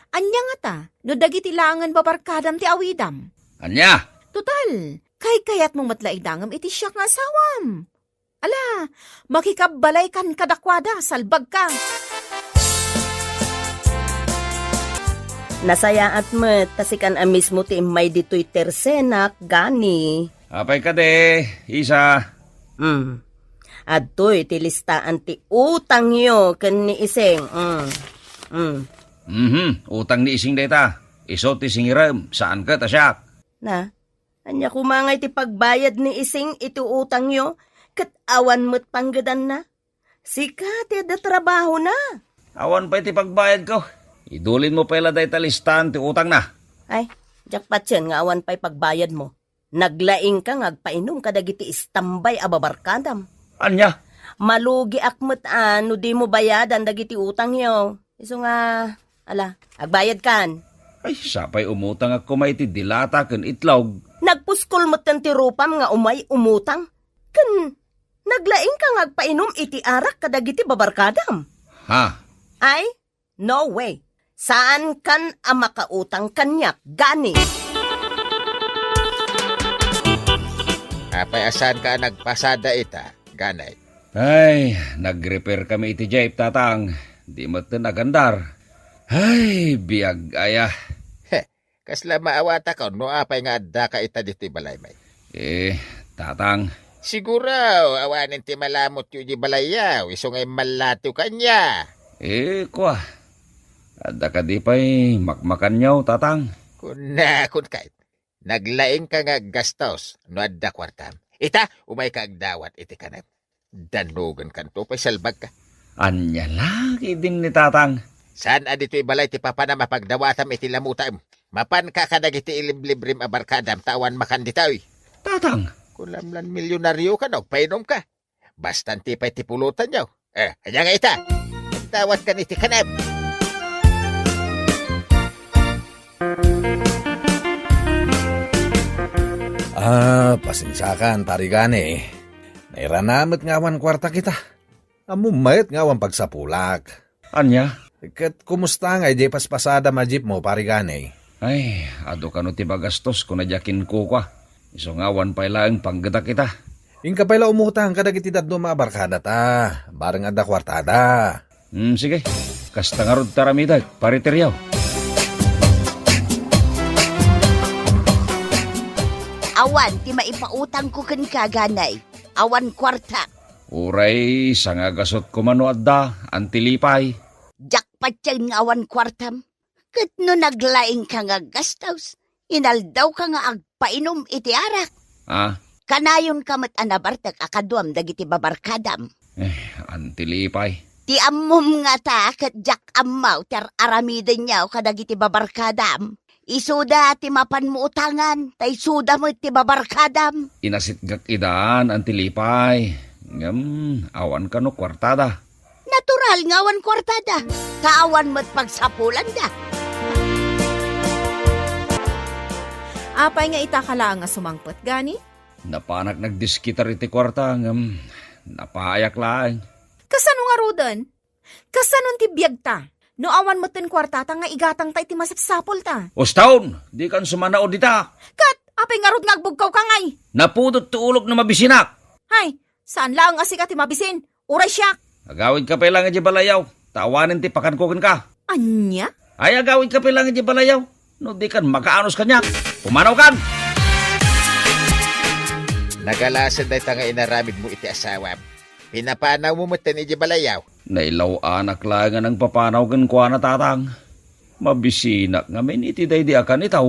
Anya nga ta, no dagiti laangan babarkadam ti awidam. Anya? Total, kayat mong matlaidangam iti siyak nga asawam. Ala, makikabalay kan kadakwada, salbag ka. Nasayaat mo, tasikan amis mo ti imay dito'y tersenak, gani. Apay ka de, isa. Adto'y ti listaan ti utang yo, kan ni Iseng. Utang ni Ising data. Iso ti singiram, saan ka tasyak? Na, anya kumangay ti pagbayad ni Ising iti utang yo, kat awan mo't panggadan na. Sika ti da trabaho na. Awan pa iti pagbayad ko. Idulin mo pala day talistan ti utang na. Ay, jakpat yan nga awan pa'y pagbayad mo. Naglaing ka ngagpainom kadagiti istambay ababarkadam. Anya? Malugi akmet no di mo bayadan dagiti utang yo. Iso nga, agbayad kan. Ay, sapay umutang ako may ti dilata ken itlog. Nagpuskol mo ti rupam nga umay umutang. Kan, naglaing ka ngagpainom iti arak kadagiti babarkadam. Ha? Ay, no way. Saan kan ang makautang kanyak, gani? Apay asan ka nagpasada ita, ganay. Ay, nag-repair kami iti Jeep, tatang. Di mo ito nagandar. Ay, biyag aya. Kasla maawata ka, no apay nga adda ka ita dito balay may. Tatang, Siguro, awanin ti malamot yung di balayaw, iso ngay malatiw kanya. kwa. Ada ka di pa'y makmakan nyaw, tatang. Kun kahit, naglaing ka nga gastos, no adda kwartam. Ita, umay ka agdawat iti kanep. Danugan kanto, pa'y salbag ka. Anya lagi din ni tatang. Saan adito ibalay ti papa na mapagdawatam iti lamutam? Mapan ka kadagiti iliblibrim abarkadam tawan makanditaw. Tatang, Kulamlan milyonaryo ka no, painom ka. Bastan ti pa'y tipulutan nyo. Kanya nga ita. Tawat ka niti kanep. Pasinsakan, parigane. Nairanamat ngawan kwarta kita. Amumayat ngawan pagsapulak. anya? Kat kumusta nga, di paspasada majip mo, parigane. Ay, ado ka no ti bagastos kung nadyakin ko kwa. Iso ngawan pa ilang panggata kita. Ingka pala umutang kadagiti dadno mabarkada ta. Bareng ada kwartada. Sige. Kasta nga rod taramidag, pariteryaw. Awan, ti maipautang ko kan kaganay. Awan kwarta. Uray, sangagasot ko mano adda, antilipay. Jakpat yan nga awan kwartam. Kat no naglaing ka nga gastos, inaldaw ka nga agpainom iti arak. Kanayon ka mat anabartag akaduam dagiti babarkadam. Antilipay. Ti ammom nga ta kat jak ammaw ter aramiden niyaw kadagiti babarkadam. Isuda ti mapan mo utangan, tay suda mo ti babarkadam. Inasitgak idaan, antilipay. Awan ka no kwartada. Natural nga awan kwartada. Kaawan mo't pagsapulan da. Apay nga itakala nga sumangpot, gani? Napanak nagdiskitar iti kwarta, napayak lang. Kasano nga rodan? Kasanon ti biyag ta? No awan mo ten kwartata nga igatang ta iti masapsapol ta. Ostaon, di kan sumanao dita. Kat, apay nga rod nga agbugkaw ka ngay. Napudot tuulog na mabisinak. Hay, saan lang asika ti mabisin? Uray siya. Agawid ka pa lang nga di balayaw. Tawanin ti pakankukin ka. Anya? Ay, agawid ka pa lang nga di balayaw. No di kan makaanos kanya. Pumanaw kan. Nagalasan day nga inaramid mo iti asawa. Pinapanaw mo matan iti balayaw. Nailaw anak lang nga ng papanaw kan kwa na tatang. Mabisinak nga men iti day di akan itaw.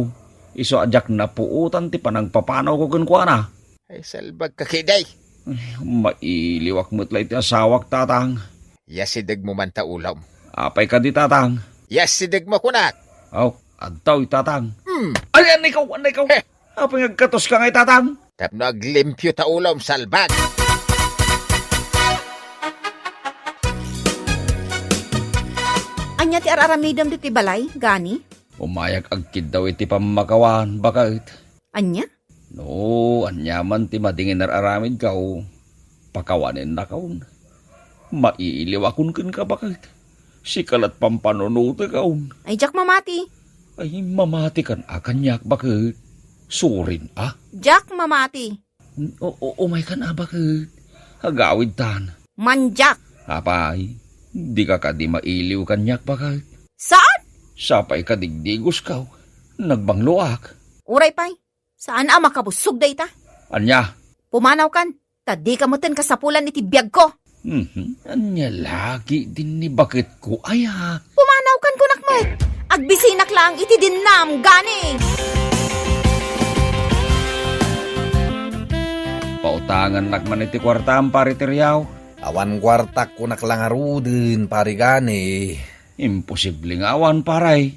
Iso adyak na puutan ti panang papanaw ko kan kwa na. Ay salbag ka kiday. Mailiwak mo't lang iti asawak tatang. Yasidag mo man ta ulam. Apay ka di tatang. Yasidag mo kunak. Aw, adtaw tatang. Ay, anay ikaw. Apay ngagkatos ka ngay tatang. Tapno aglimpyo ta ulam salbag. Anya ti araramidam ti balay, gani? Umayag agkid daw iti pamakawan, bakit? Anya? No, anyaman ti madingin nararamid ka o pakawanin na kaun. Maiiliwakon kin ka bakit? Sikalat pampanunuta kaun. Ay, jak mamati. Ay, mamati kan akanyak bakit? Surin, Jak mamati. Umay kan bakit? Hagawid tan. Manjak. Apay, di ka di mailiw kanyak bakit? Saan? Sapay ka digdigos ka, nagbangluak. Uray pay. Saan makabusog day ta? Anya? Pumanaw kan. Tadi ka mo ten kasapulan iti biyag ko. Anya lagi din ni bakit ko aya. Pumanaw kan kunak mo. Agbisinak lang iti dinam, gani. Pautangan nakman iti kwarta ang pariteryaw. Awan kwartak ko naklangarudin, parigane. Imposibleng awan paray.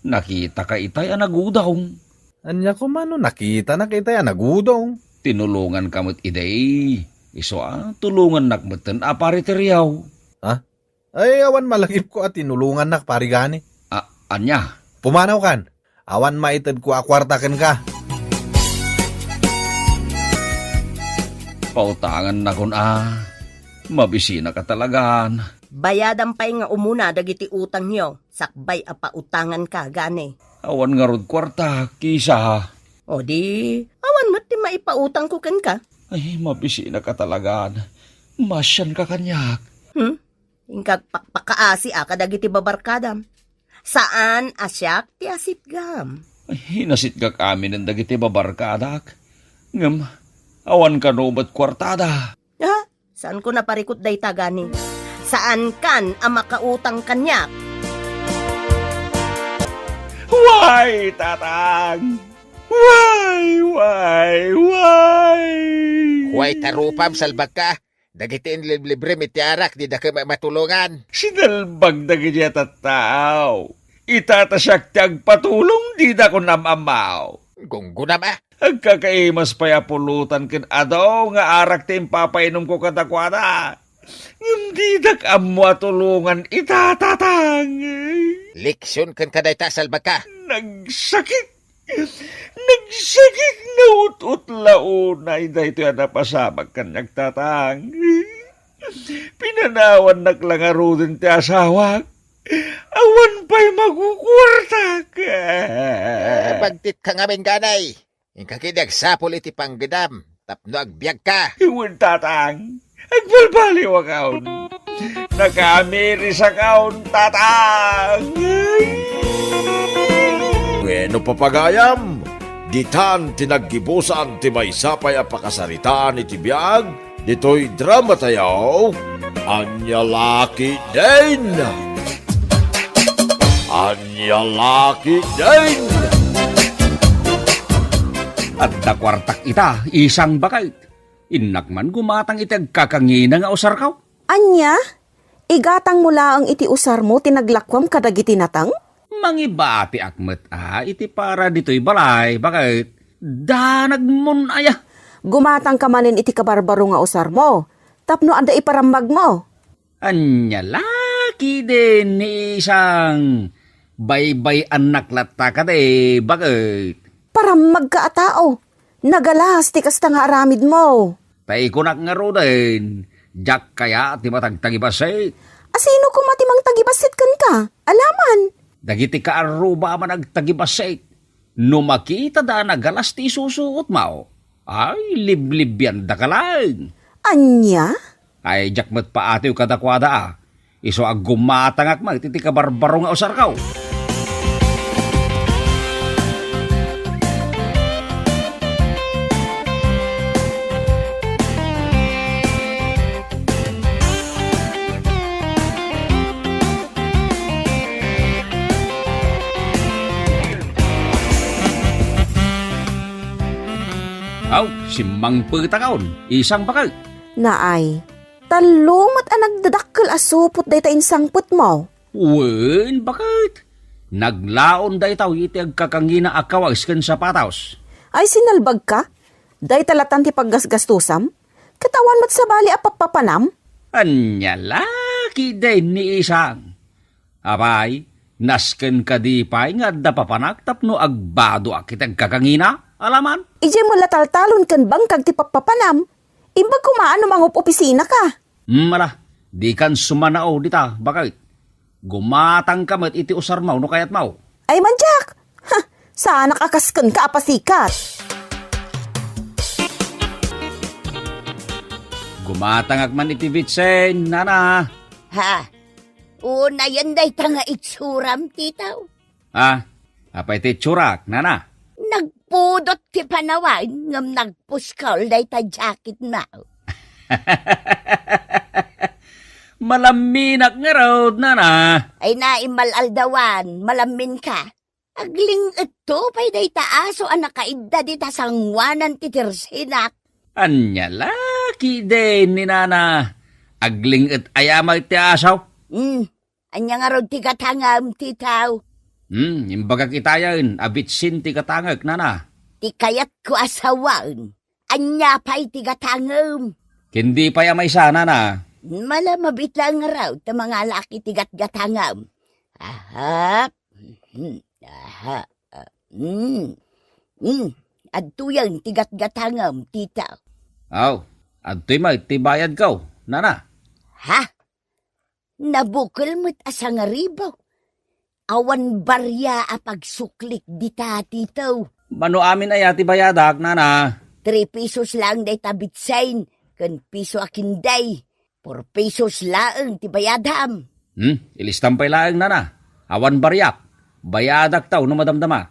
Nakita ka itay anagudawng. Anya ko mano, nakita yan, nagudong. Tinulungan kamot iday. Iso tulungan nakmatan pariteryaw. Ay, awan malagip ko at tinulungan nak, parigane. Anya? Pumanaw kan. Awan maitad ko akwartakan ka. Pautangan na kun Mabisi na ka talagan. Bayadan pa'y nga umuna dagiti utang niyo. Sakbay apa utangan ka, gani. Awan nga rod kwarta, kisa. O di, awan mo't di maipautang ko kan ka. Ay, mabisi na ka talagan. Masyan ka kanyak. Ingkag pakpakaasi ka dagiti babarkadam. Saan asyak ti asitgam? Ay, hinasit ka kami ng dagiti babarkadak. Ngam, awan ka no ba't kwartada? Ha? Saan ko naparikot day tagani? Saan kan ang makautang kanyak? Why, tatang? Why? Huway tarupam salbag ka. Dagitin libre mitiarak di da ka matulungan. Sinalbag na ganyan tataw. Itatasyak tiyag patulong di da ko namamaw. Gunggunam Agkakaimas paya pulutan kin adaw nga arak tim papainom ko katakwada. Hindi dak amo tulungan itatatang. Leksyon kan kadayta salbag ka. Nagsakit na ut-ut-launay da ito yan napasabag kan nagtatang. Pinanawan naklangaro din ti asawag. Awan pa'y magkukurtak. Bagtit ka ngamin ganay. Ingkakidag sapol iti panggedam. Tapno agbyag ka. Iwan tatang. Agbalbaliw akaon. Nakamiri sa kaon tatang. Bueno papagayam, ditan tinaggibusan ti maysapay a pakasaritaan iti biag, dito'y drama tayo, Anya Laki Din! Anya Laki Din! At dakwartak ita, isang bakit. Inakman gumatang itag kakangina nga usar kaw. Anya, igatang mula ang iti usar mo tinaglakwam kadagiti natang? Mangibati akmet iti para dito'y balay. Bakit? Danag mon aya. Gumatang ka manin iti kabarbaro nga usar mo. Tapno anda iparambag mo. Anya laki din ni isang baybay anak latta ka de. Bakit? Parambag ka atao. Nagalas ti kasta nga aramid mo. Tay kunak nga ro din. Jak kaya ti matagtagibasit. Asino ko matimang tagibasit kan ka? Alaman. Dagiti ka aruba man nagtagibasit. No makita da nagalas ti susuot mao. Ay, liblib yan da kalang. Anya? Ay, jakmat pa atiw kadakwada Iso ag gumatangak mag, titi ka barbaro nga usar kaw. Aw, si Mang Pagtakaon, isang bakal. Naay, talumat ang nagdadakkel asupot day ta insangput mo. Wen, bakit? Naglaon day taw iti agkakangina akawags kan sa pataws. Ay sinalbag ka? Day talatan ti paggasgastusam? Katawan mo't sa bali apapapanam? Anya laki day ni isang. Abay, nasken ka di pa'y nga dapapanak tapno agbado akit agkakangina, alaman? Ije mo lataltalon kan bangkag ti papapanam? Imbag kumaano mangup opisina ka? Mala, di kan sumanao dita, bakit? Gumatang ka iti usar mau no kayat mau. Ay manjak! Ha! Sana kakasken ka apasikat! Gumatang man iti bitsen, nana. Ha? Una yan day tanga itsuram, titaw. Apa iti tsurak, nana? Nagpudot ti panawan, ngam nagpuskol day ta jacket na. Malaminak nga raw, nana. Ay naimalaldawan, malamin ka. Agling ito pa'y day taaso ang nakaidda di ta sangwanan ti tirsinak. Anya laki din ni nana. Agling at ayamay ti asaw. Anya nga ron ti katangam, titaw. Imbagak itayan, abitsin ti katangag, nana. Ti kayat ko asawan. Anya pa'y ti katangam. Hindi pa yamay sana, nana. Malamabit lang nga raw ta mga laki ti gatgatangam. Aha. Aha. At tuyang ti gatgatangam, titaw. Aw, At ti bayad ka, nana. Ha? Nabukol mo't asang ribaw. Awan barya a pagsuklik dita tito. Mano amin ay ti bayadak, nana. 3 pesos lang day tabitsain, kan piso akin day. 4 pesos lang ti bayadam. Ilistampay laang, nana. Awan baryak. Bayadak taw no madamdama.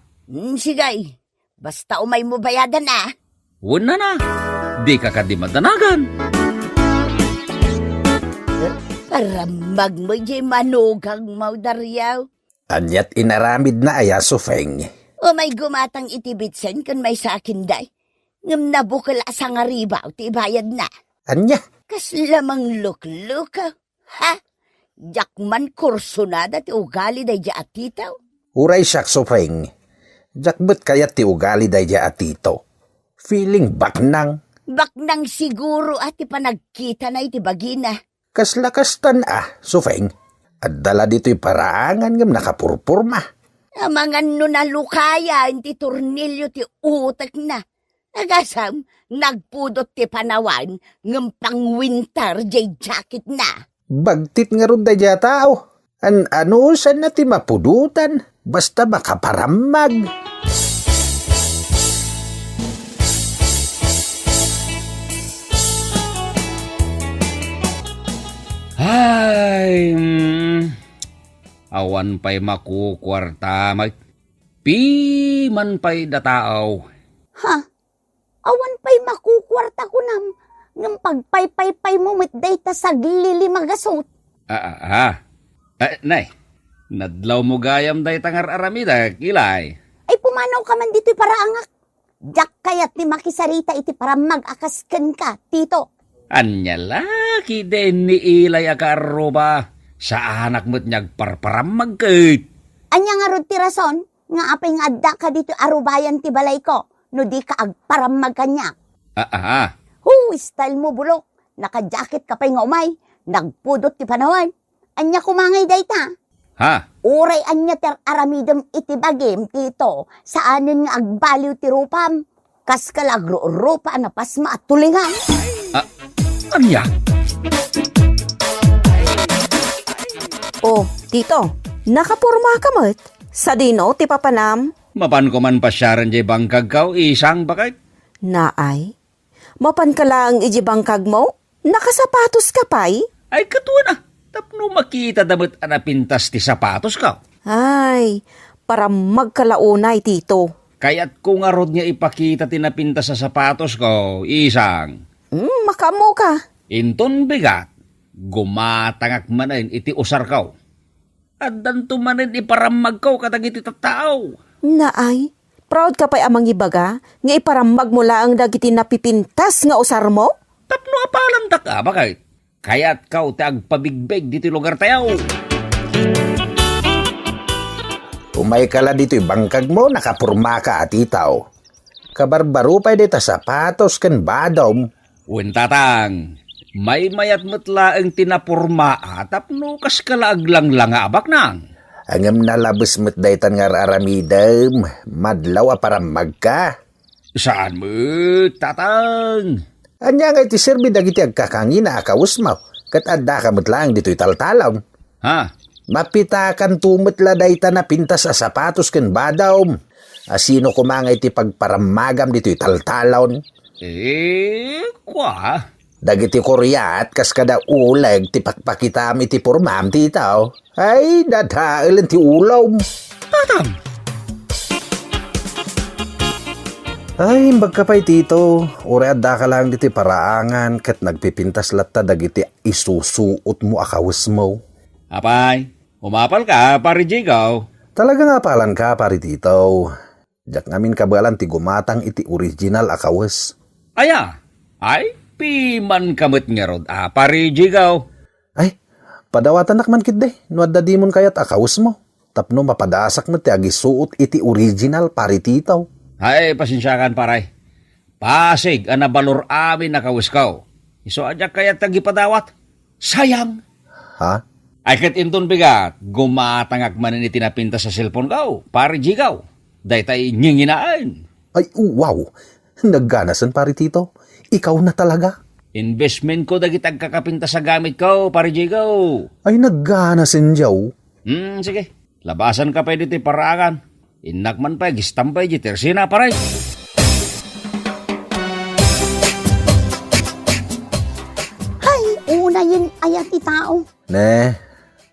Sigay, basta umay mo bayadan na. Una na. Di ka di madanagan. Para magmo di manugang maudaryaw. Anyat inaramid na aya Sufeng. O may gumatang itibitsen kan may sa akin day. Ngam nabukal asang ribaw ti bayad na. Anya? Kas lamang luk-luka. Ha? Jakman kursunada ti ugali day di atitaw. Uray siyak Sufeng. Jakbet kayat ti ugali day di atito. Feeling baknang. Baknang siguro at ipanagkita na iti bagina. Kaslakastan Sufeng. At dala dito'y paraangan ngam nakapurpurma. Amangan no nalukaya, ti tornilyo ti utak na. Nagasam, nagpudot ti panawan, ngam pang winter jay jacket na. Bagtit nga ron da tao. Ano saan na ti mapudutan? Basta makaparamag. Ay, awan pa'y makukwarta, piman pa'y dataaw. Ha? Awan pa'y makukwarta ko nam, ngam pagpay-pay-pay mo mitday ta saglili magasot. Nay, nadlaw mo gayam day tangar aramida, kilay. Ay pumanaw ka man dito'y paraangak. Jak kayat ni makisarita iti para mag-akasken ka, tito. Anya laki din ni ilay akaroba, sa anak mo't niyag parparam magkait. Anya nga rod ti rason, nga apay nga adda ka dito arubayan ti balay ko, no di ka agparam magkanya. Style mo bulok, naka-jacket ka pa'y nga umay, nagpudot ti panawan. Anya kumangay dayta. Uray anya ter aramidem iti bagim tito, saanin nga agbaliw ti rupam, kas kalagro-rupa na pasma at tulingan. Anya? Oh, tito, nakapurma ka mo't? Sa dino, ti papanam? Mapan ko man pasyaran jay bangkag kaw, isang bakit? Naay, mapan ka lang iji bangkag mo? Nakasapatos ka pa'y? Ay katuwa na, tapno makita damit anapintas ti sapatos kaw. Ay, para magkalaunay, tito. Kaya't kung arod niya ipakita tinapintas sa sapatos ko, isang. Makamo ka. Inton bigat, gumatangak manin iti usar kaw. At danto manin iparamag kaw katag iti tattao. Naay, proud ka pa'y amang ibaga, nga iparamag mo lang dagiti napipintas nga usar mo? Tapno apalan ta ka, bakit? Kaya't kaw ti agpabigbeg diti lugar tayaw. Umay kala dito'y bangkag mo, nakapurma ka atitaw. Kabarbaro pa'y dita sapatos kan badom. Tatang, may mayat matla ang tinapurma tapno kas kalaaglang lang abak nang. Angam nalabas mo't daytan nga aramidem, madlaw para magka. Saan mo, tatang? Anya nga iti serbi dagiti agkakangina akawus mo, kat adda ka mo't lang dito'y taltalaw. Mapitakan tumatla dayta na pintas sa sapatos kan badom. Asino kumangay ti pagparamagam dito'y taltalon? Kwa? Dagiti Korea at kas kada uleg ti pakpakitam iti purmam ti itaw. Ay, dadailan ti ulaw. Tatam. Ay, magkapay tito. Ure adda ka lang diti paraangan kat nagpipintas latta dagiti isusuot mo akawis mo. Apay, umapal ka, pari Jigaw. Talaga nga palan ka, pari tito. Jak ngamin kabalan ti gumatang iti original akawis. Ay, piman kamot nga rod, pari Jigaw. Ay, padawatan nakman kit de, no adda di mon kayat akawis mo. Tapno mapadasak mo ti agisuot iti original pari titaw. Ay, pasensyakan paray. Pasig, anabalor amin nakawis kaw. Iso adya kaya tagipadawat. Sayang. Ha? Ay kat inton bigat, gumatangak manin itinapinta sa cellphone kaw, pari Jigaw. Daytay nyinginaan. Ay, wow. Nagganasan pari tito. Ikaw na talaga. Investment ko dagit ang kakapinta sa gamit ko, pare Jigaw. Ay naggana sinjaw. Sige. Labasan ka pa dito parangan. Inakman pa, gistampay di tersina, paray. Hay, una yun ayan ti tao. Ne,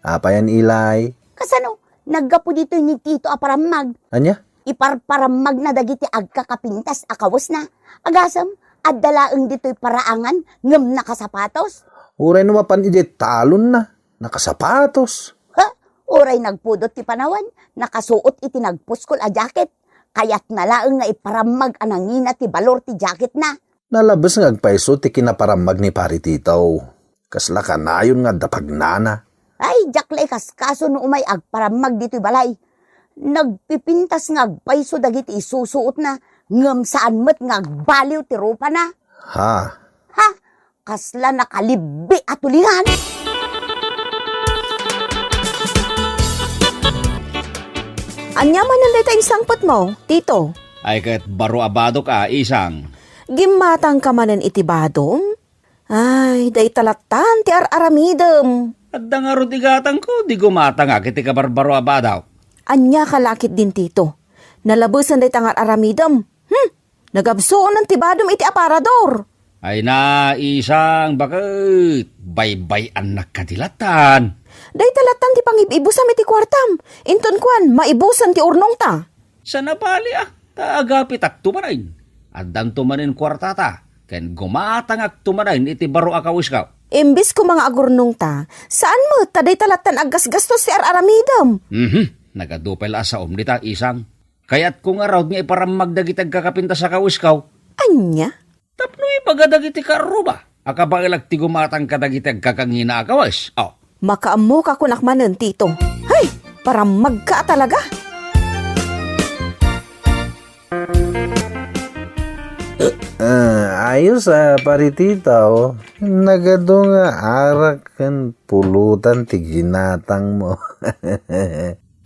apa yan ilay? Kasano, naggapo dito ni Tito aparamag. Anya? Iparparamag na dagiti agkakapintas akawas na. Agasam, adalaeng dito'y paraangan ngem nakasapatos. Uray numapan ije talon na. Nakasapatos. Ha? Oray nagpudot ti panawan, nakasuot iti nagpuskol a jacket. Kayat nalaeng nga iparamag anangina ti balor ti jacket na. Nalabas nga agpaiso ti kinaparamag ni pari titaw. Kasla ka na yun nga dapagnana. Ay, jaklay kaskaso no umay agparamag dito'y balay. Nagpipintas nga agpaiso dagiti isusuot na ngem saan met nga agbaliw ti rupa na. Ha? Ha? Kasla nakalibbi at tulingan. Anya man ang dayta sangpot mo, tito. Ay kat baro abado ka, isang. Gimatang ka manen iti badom? Ay, day talatan ti aramidem. At nga ro tigatang ko, di gumata nga kiti ka barbaro abadaw. Anya kalakit din tito. Nalabusan day tangar aramidem. Nagabsoon ng tibadom iti aparador. Ay na, isang, bakit? Baybay anak kadilatan. Day talatan ti pangibibusam iti kwartam. Inton kwan, maibusan ti urnong ta. Sa nabali taagapit ak tumanayin. At dan tumanin kwartata. Ken gumatang ak tumanayin iti baro akawis ka. Imbis ko mga agurnong ta, saan mo taday talatan aggasgastos si aramidem? Nagadupel asa dita, isang. Kaya't kung araw nga iparamag dagitag kakapinta sa kawis ka. Anya? Tapno ipagadagiti karuba. Akabagilag ti gumatang kadagitag kakangina akawis. Makaammo ka kunak manen, tito. Hay, paramag ka talaga. Ayos pari titaw. Nagado nga arak kan pulutan ti ginatang mo.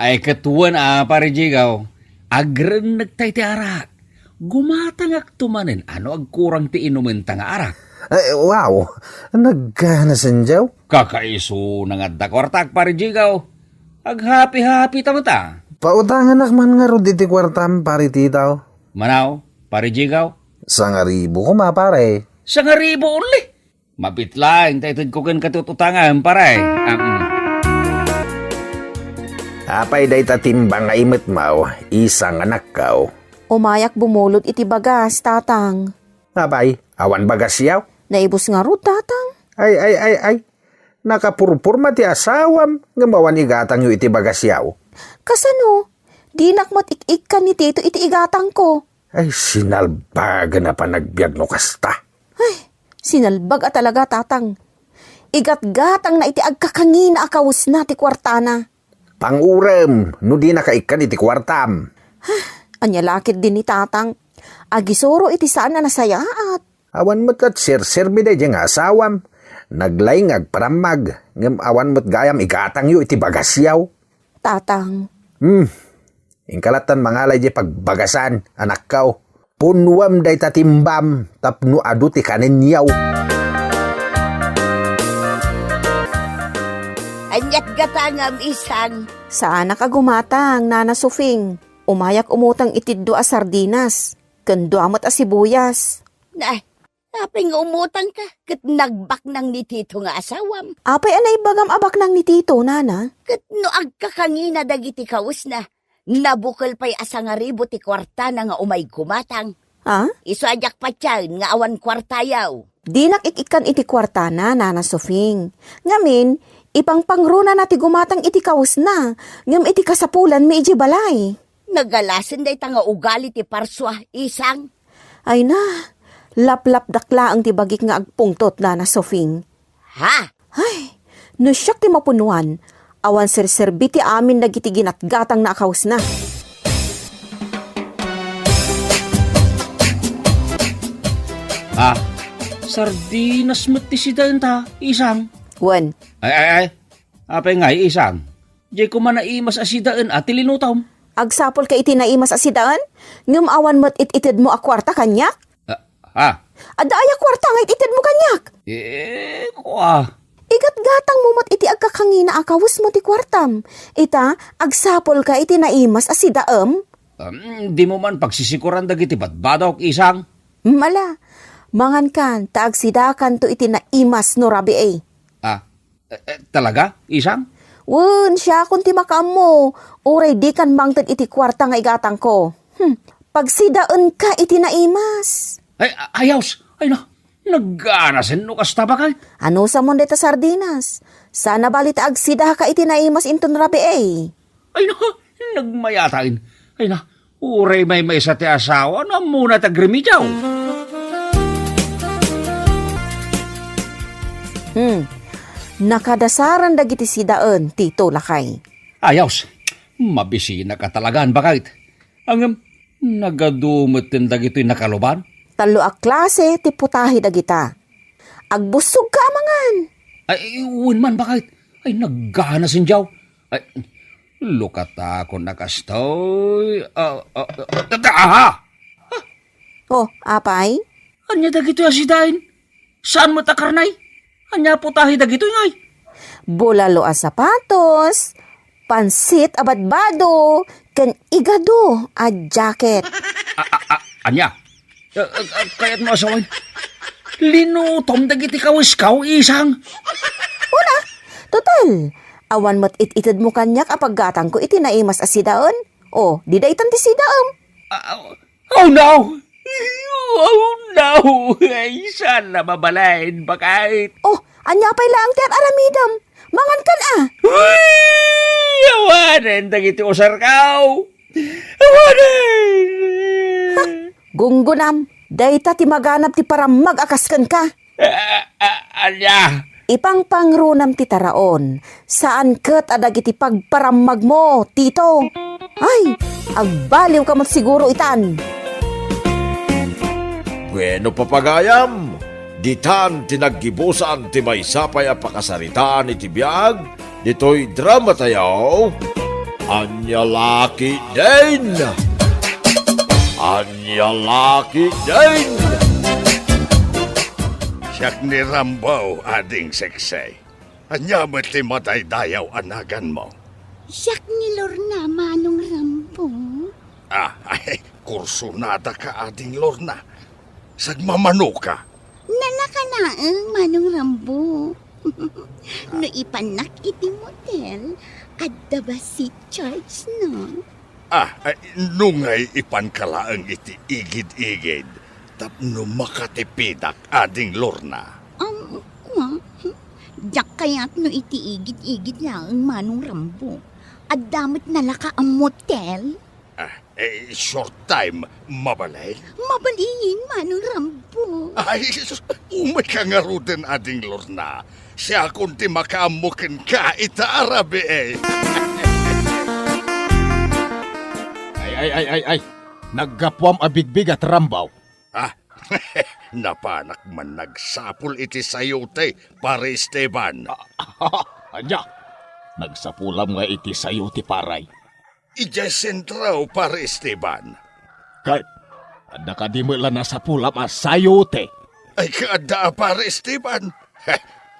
Ay katuan pare Jigaw. Agren nagtay ti arak. Gumatang ak tumanin. Ano agkurang ti inumin nga arak? Ay, wow, naggana sinjaw. Kakaiso na nga dakwartak pare Jigaw. Aghapi-hapi tamata. Pautangan nakman nga ro diti kwartam pari titaw. Manaw, pare Jigaw. Sangaribo ko mapare. Sa nga ribo uli. Mapitlaing taytad ko kan katututangan pare. Apay day tatimbang nga imit mau, isang anak kao. Umayak bumulot iti bagas, tatang. Apay, awan bagas yaw. Naibos nga ro, tatang. Ay. Nakapurpurma ti asawam, nga mawan igatang yu iti bagas yaw. Kasano? Di nakmat ik-ik ka ni tito iti igatang ko. Ay, sinalbaga na pa nagbiag no kasta. Ay, sinalbag talaga, tatang. Igat-gatang na iti agkakangina akawus na ti kwartana. Panguram, no di nakaikan iti kwartam. Anya lakit din ni tatang. Agisoro iti saan na nasayaat. Awan mo't kat sir-sirbi day nga asawam. Naglayng agparamag, ngam awan mo't gayam igatang yu iti bagas yaw. Tatang. Ingkalatan mangalay di pagbagasan, anak kao. Punwam day tatimbam, tapno adu ti kanin yaw. Anyat gatangam isang. Saan ka gumatang, Nana Sufing? Umayak umutang itiddo a sardinas. Kendo amat a sibuyas. Na, aping umutang ka. Kat nagbak nang ni Tito nga asawam. Apay anay bagam abak nang ni tito, Nana? Kat no agkakangina dagiti kawus na. Nabukal pa'y asa nga ribo ti kwarta na nga umay kumatang. Ha? Iso ajak pa tiyan nga awan kwartayaw. Di nakikikan iti kwartana, Nana Sufing. Ngamin, ipang pangruna na ti gumatang iti kawas na. Ngam iti kasapulan mi iji balay. Nagalasin day tanga ugali ti parswa, isang. Ay na, lap-lap dakla ang tibagik nga agpungtot, Nana Sufing. Ha? Ay, no siyak ti mapunuan. Awan sir-serbi ti amin nagiti ginatgatang na akaws na. Sardinas mati si ta, isang. Wen, Ay. Apay nga, isang. Di ko man naimas asidaan at tilinutom. agsapol ka iti naimas asidaan? Ngam awan mo't it-itid mo a kwarta kanyak? Ada aya kwarta nga itid mo kanyak. Kwa. Igat-gatang mo mat iti agkakangina akawus mo ti kwartam. Ita, agsapol ka iti naimas asidaem. Di mo man pagsisikuran dagiti badbadok isang. Mala, mangan kan, taagsidakan to iti naimas no rabi eh. Talaga? Isang? Wen, siya kung ti makaam mo. Uray di kan bangtad iti kwarta nga igatang ko. Pagsidaan ka iti naimas. Ayaws. Ay na. Naganasin no kasta ba kay? Ano sa mon deta sardinas? Sana balit agsida ka iti naimas inton rabi eh. Ay na. Nagmayatain. Ay na. Uray may sa ti asawa na muna tagrimijaw. Nakadasaran dagiti sidaan, Tito Lakay. Ayaws. Mabisina ka talagaan bakit? Ang nagadumot din dagito'y nakaluban? Talo a klase ti putahi dagita. Agbusog ka amangan. Ay, man bakit? Ay, naggana sinjaw. Ay, lukata ako nakastoy. Aha! Oh, apay? Anya dagito'y asidain? Saan mo takarnay? Anya putahi dagito'y ngay? Bulalo a sapatos, pansit a badbado, ken igado a jacket. Anya? Kaya't mo asawain? Linutom dagiti kawiskaw isang. Total, awan mo't ititid mo kanyak apaggatang ko iti naimas asidaon. O, di daytan ti sidaam. Oh no! Oh no! Ay, sana mabalain bakit? Oh, anya pa'y lang ter aramidam. Mangan kan ah. Uy! Awanan dagiti usarkaw! Awanan! Gunggunam, dayta ti maganap ti paramag akasken ka. Anya? Ipangpangrunam ti taraon, saan ket adag iti pagparamag mo, Tito? Ay, agbaliw ka mat siguro itan. Bueno papagayam, ditan tinaggibusan ti maysapay a pakasaritaan iti biag, dito'y drama tayaw, Anya Laki din! Anya Laki din! Siyak ni Rambo, ading seksay. Anya mo't ti matay-dayaw anagan mo. Siyak ni Lorna, Manong Rambo. Ay, kursunada ka, ading Lorna. Sagmamano ka. Nanakanaang, Manong Rambo. No ipanak iti motel, adda ba si Charles, no? Ay, nungay ipankalaang iti igid-igid. Tapno makatipidak, ading Lorna. Diyak kaya't no iti igid-igid lang, Manong Rambo. At damot nalaka ang motel. Short time, mabalay. Mabaliin, Manong Rambo. Ay, umay ka nga ruden, ading Lorna. Siya kundi makaamukin ka, itaarabi eh. Ay. Naggapwam abigbig at rambaw. Napanak man nagsapul iti sayote, pare Esteban. Anya, nagsapulam nga iti sayo ti paray. Ija sentraw, pare Esteban. Kahit, ada ka di mo lang nasapulam a sayote. Ay kaada, pare Esteban.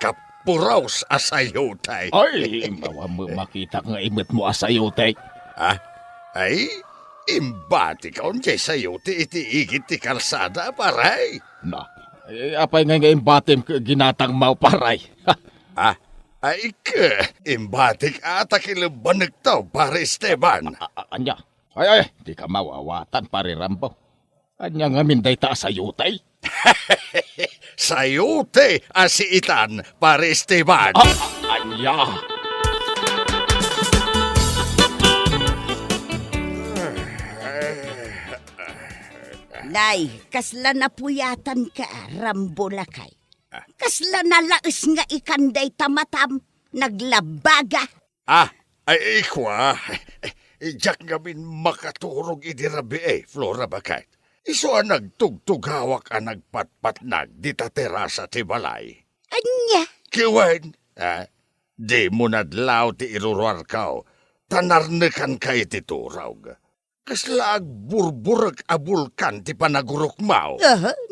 Kapuraws a sayote. Ay, mawa mo makita nga imit mo a sayote. Ay, imbati ka unjay sayote iti igit ti kalsada, paray. Na, apay nga imbatim ginatang mau paray. Ay ka, imbatik ata kilabanag tao, pare Esteban. Anya, ay, di ka mawawatan, pare Rambo. Anya nga minday ta sayutay. Sayote asiitan, pare Esteban. Anya. Nay, kasla napuyatan ka, Rambo Lakay. Kasla nalaes nga ikanday tamatam, naglabaga. Ay ikwa. Ijak ngamin makaturog idirabi Flora Bakay. Iso ang nagtugtugawak ang nagpatpatnag di ta terasa ti balay. Anya? Kiwen, di mo nadlaw ti iruruar kao, tanarnekan kay ti turawg. Kaslag burburag abulkan ti panagurok mao.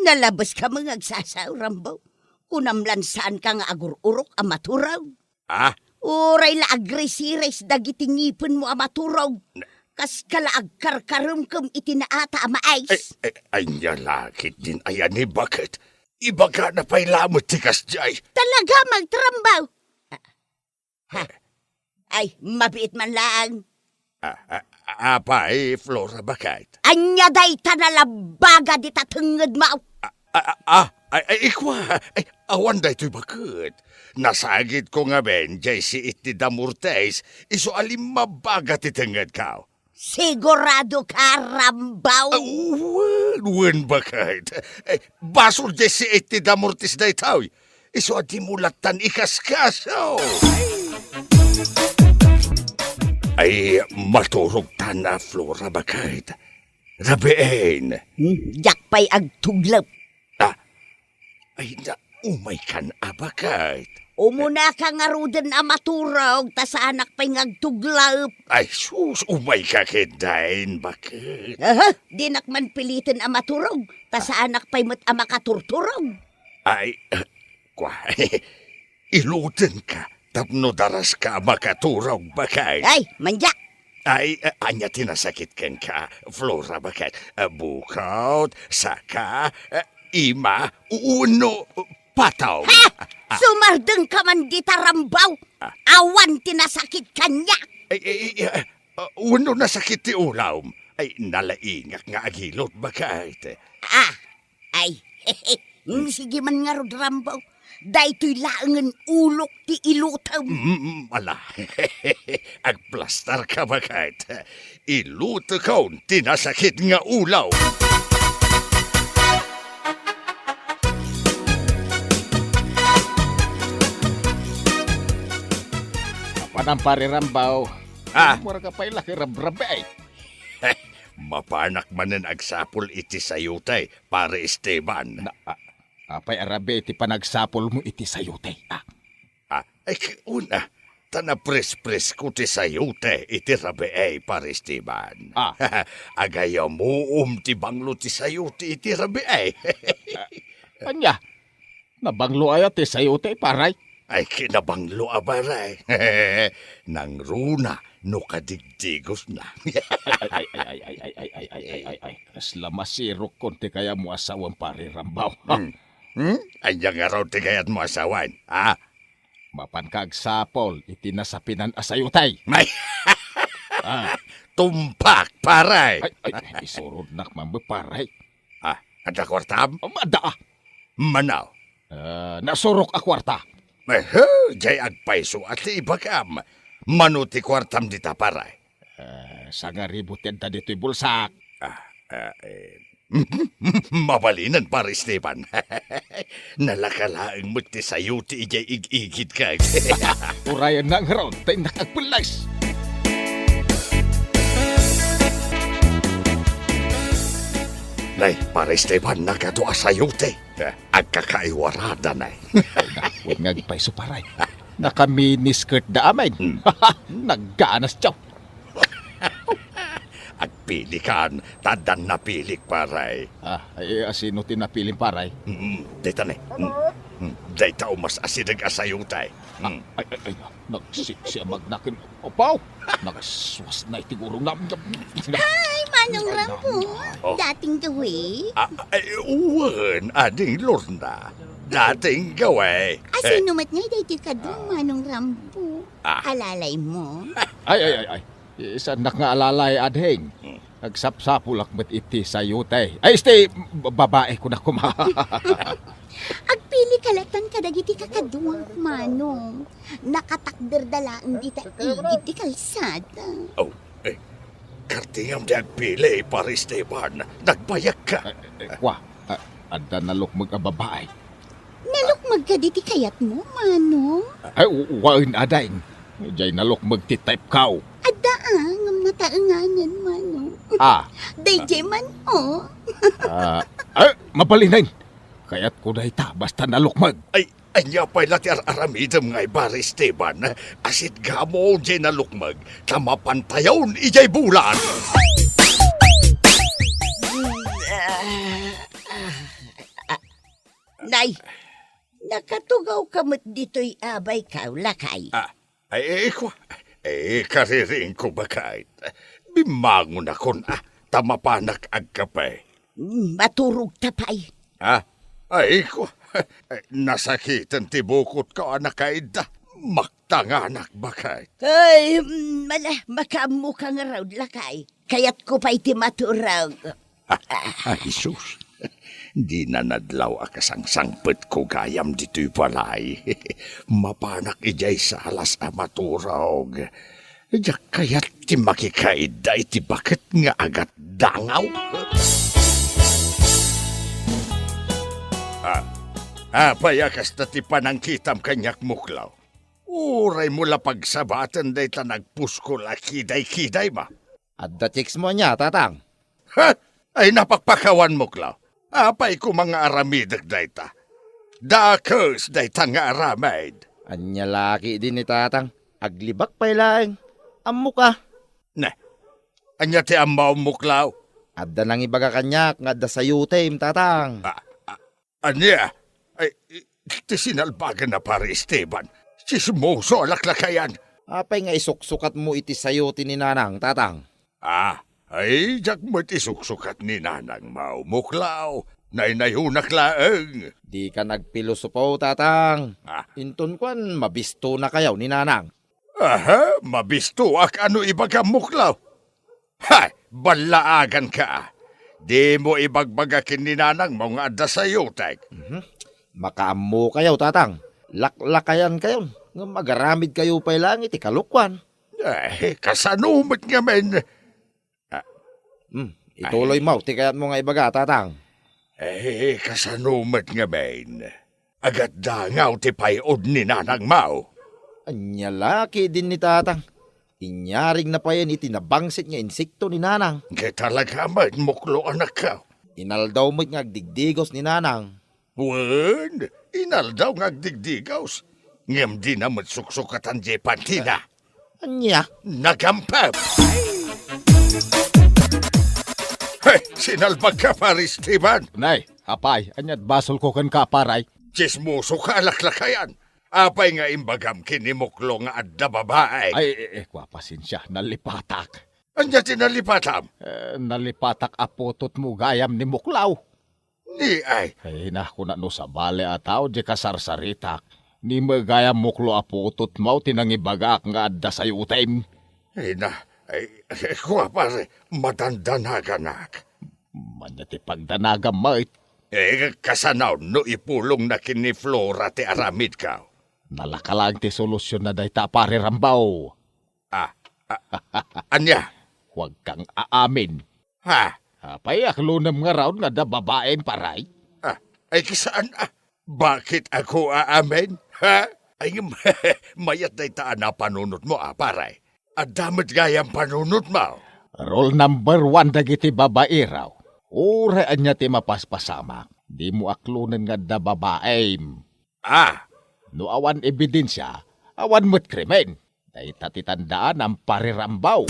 Nalabas ka mga agsasaw, Rambo. Kunamlan saan ka nga agururok amaturaw. Ah, Uray la agresires dagiti ngipin mo amaturaw. Kas kalaag karkarumkum itinaata amaais. ay niya lakit din ayan ni bakit. Iba ka na pa'y lamot ti kasjay. Talaga magtrambaw. Ay, mabiit man lang. Apay, Flora bakit? Anya day tanalabaga di tatungod mo. Ikwa, awan da ito'y bakit. Nasagit ko nga ben, jay si iti damurtes, iso alim mabaga titengad ka. Sigurado ka, Rambaw. Wen bakit? Basol jay si iti damurtes da itaw, iso adi mulatan ikaskaso. Ay, maturog tana, Flora bakit? Rabeen. Yakpay agtuglap. Ay, na umay kan abakit. Umuna ka nga ruden amaturog, ta sa anak pa'y ngagtuglap. Ay, sus, umay ka kidain, bakit? Di nakman pilitin amaturog, ta sa anak pa'y mat amakaturturog. Ay, kwa, iluten ka, tapno daras ka makaturog, bakit? Ay, manyak! Ay, anya tinasakit ken ka, Flora, bakit? Bukaut, saka, ima, uno, pataw. Ha! Sumardeng ka man dita, Rambaw. Awan tinasakit kanya. Uno nasakit ti ulaw. Ay, nalaingak nga agilot, bakit? Ay, sige man nga rod, Rambaw. Dahito'y laangan ulok ti ilutaw. Ala, agplastar ka, bakit? Iluto ka, tinasakit nga ulaw. Panang pare Rambaw. Mura ka pa'y laki rabrabe ay. Mapanak manen agsapol iti sayutay, pare Esteban. Apay arabe iti panagsapol mo iti sayutay. Ay, una, tanapres-pres ko ti sayutay, iti rabe ay, pare Esteban. Agayaw mo ti banglo ti sayutay, iti rabe ay. Anya, nabanglo ay iti sayutay, paray. Ay, kinabanglo abaray. Nang runa, no kadigdigos na. ay. Kasla masirok konti kaya mo asawang pare Rambaw. Anya nga raw ti kayat mo asawan, Mapan kagsapol, itinasapinan asayutay. May, tumpak, paray. Ay, isurod nak mambe paray. Ada kwartam? Mada. Manaw. Nasurok a kwarta. Jay agpaiso at ibagam. Manuti kwartam dita paray. Sa nga ributin ta dito'y bulsak. Mabalinan pare Esteban. Nalakalaang muti sa'yo ti ijay igigit ka. Urayan na ang ron, tayo nakagpulas. Nay, pare Esteban, nagkadua sa'yo ti. Agkakaiwarada na. Huwag nga gipaiso paray. Naka-miniskirt da amin. Nagganas tiyaw. Agpili kan, tadan napilik paray. Ay asino tinapiling paray? Dita ne. Dita umas asinag asayutay. Ay, nagsisya magnakin. Opaw, nagswas na itigurong namin. Ay, Manong Rambo. Dating gawi. Uwan, ading Lorna. Dating gaway. Asino mat nga dahil ka doon, Manong Rambo. Alalay mo. Ay. Isa nakaalalay adheng. Nagsapsapulak met iti sayutay. Ay, stay, babae ko na kumaha. Agpili kalatan ka dagiti kakaduang, Manong. Nakatakder dalaan dita iti kalsada. Kartingam di agpili, pare Esteban. Nagbayak ka. Kwa, ada nalukmag a babae. Nalukmag ka diti kayat mo, Manong. Ay, wain adeng. Jay nalukmag ti type kaw. Ngam na taanganan, Manong. Dayjay man, Ay, mabalinain. Kaya't ko na ita, basta nalukmag. Anya pa'y lati aramidam ngay pare Esteban. Asit gamo jay nalukmag. Tamapantayaw ijay bulan. Nay, nakatugaw ka mo't dito'y abay ka, lakay. Kariring ko ba kahit? Bimangon ako na, tamapanak agkapay. Maturog tapay. Nasakitan tibukot ka anak kaida. Maktanganak ba kahit? Ay, makamu ka nga raw, lakay. Kaya't ko pa iti maturag. Sus, di na nadlaw akasang sangpet ko gayam dito'y palay. Mapanak ijay sa alas amaturog. Diyak kaya't ti makikaida iti bakit nga agat dangaw. Payakas na ti panangkitam kanyak muklaw. Uray mula pagsabatan day ta nagpusko la kiday-kiday ma. At the chicks mo niya, tatang. Ay napakpakawan muklaw. Apay ko mga aramidag day ta. Dakos day ta nga aramid. Anya laki din ni tatang. Aglibak pa'y laeng. Ammo ka. Anya ti amaw muklaw. Adda nang ibaga kanyak nga adda sayo time, tatang. Anya? Ay, ti sinalbagan na pare Esteban. Sismoso alaklakayan. Apay nga isuksukat mo iti sayo ti ni nanang, tatang. Ay, jak mo't isuksukat ni nanang mau muklaw. Nainayunak laeng. Di ka nagpilosopo, tatang. Inton kwan, mabisto na kayaw ni nanang. Mabisto ak ano ibaga muklaw. Balaagan ka. Di mo ibagbagakin ni nanang mo nga adda sayo, tek. Makaammo kayaw, tatang. Laklakayan kayo. Nga magaramid kayo pa'y langit, ikalukwan. Kasanumot nga men. Ituloy mo, tikayan mo nga ibaga, tatang. Kasanumot nga men. Agat dangaw ti payod ni nanang mau. Anya laki din ni tatang. Inyaring na pa yan itinabangsit nga insekto ni nanang. Kaya talaga man muklo anak ka. Inaldaw mo't nga agdigdigos ni nanang. Wen, inaldaw nga agdigdigaws. Ngem di na matsuksukatan di pantina. Anya? Nagampap. Sinalbag ka pare Esteban. Nay, apay, anyat basol ko kan kaparay. Chismoso ka alaklakayan. Apay nga imbagam kinimuklo nga adda babae. Kwa pasensya, nalipatak. Anya tinalipatam? Nalipatak apotot mo gayam ni Muklaw. Ni ay. Naku na no sa bale ataw, di kasarsaritak. Ni magayam muklo apotot mo, tinangibagak nga adda sa yutim. Kuha pare, matandanaganak. Manyati pagdanagam mait. Kasanaw no ipulong na kini Flora ti aramid ka. Nalakalang ti solusyon na day ta pare rambaw. Anya? Huwag kang aamin. Payak lunam nga raon nga da babaeng paray. Ay kisaan Bakit ako aamin? Ay mayat day ta na panunot mo paray. Adamit gayang panunot mo. Rule number 1 dagiti babae raw. Uraan niya ti mapaspasama. Di mo aklunan nga da babaeng. No awan ebidensya, awan mo't krimen. Day tatitandaan ang parirambaw.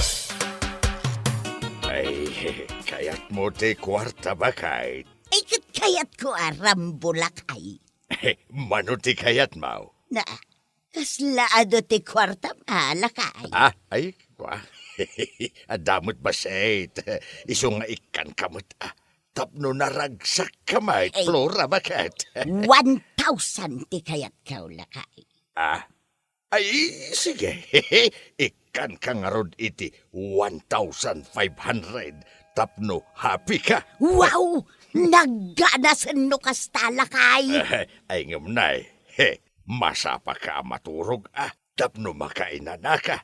Ay, kayat mo ti kwarta ba kahit? Ay, kayat ko rambulakay. Mano ti kayat mo? Kaslaado ti kwarta lakay. Ay, kwa. Adamot ba sayt? Iso nga ikan kamot Tapno naragsak kamay, Flora, bakit? 1,000 ti kayat ka lakay. Ay, sige. Ikan ka nga rod iti 1,500. Tapno, happy ka. Wow! Nagganasan no kasta lakay. Ay ngamnay. Masapa ka maturog Tapno makainana ka.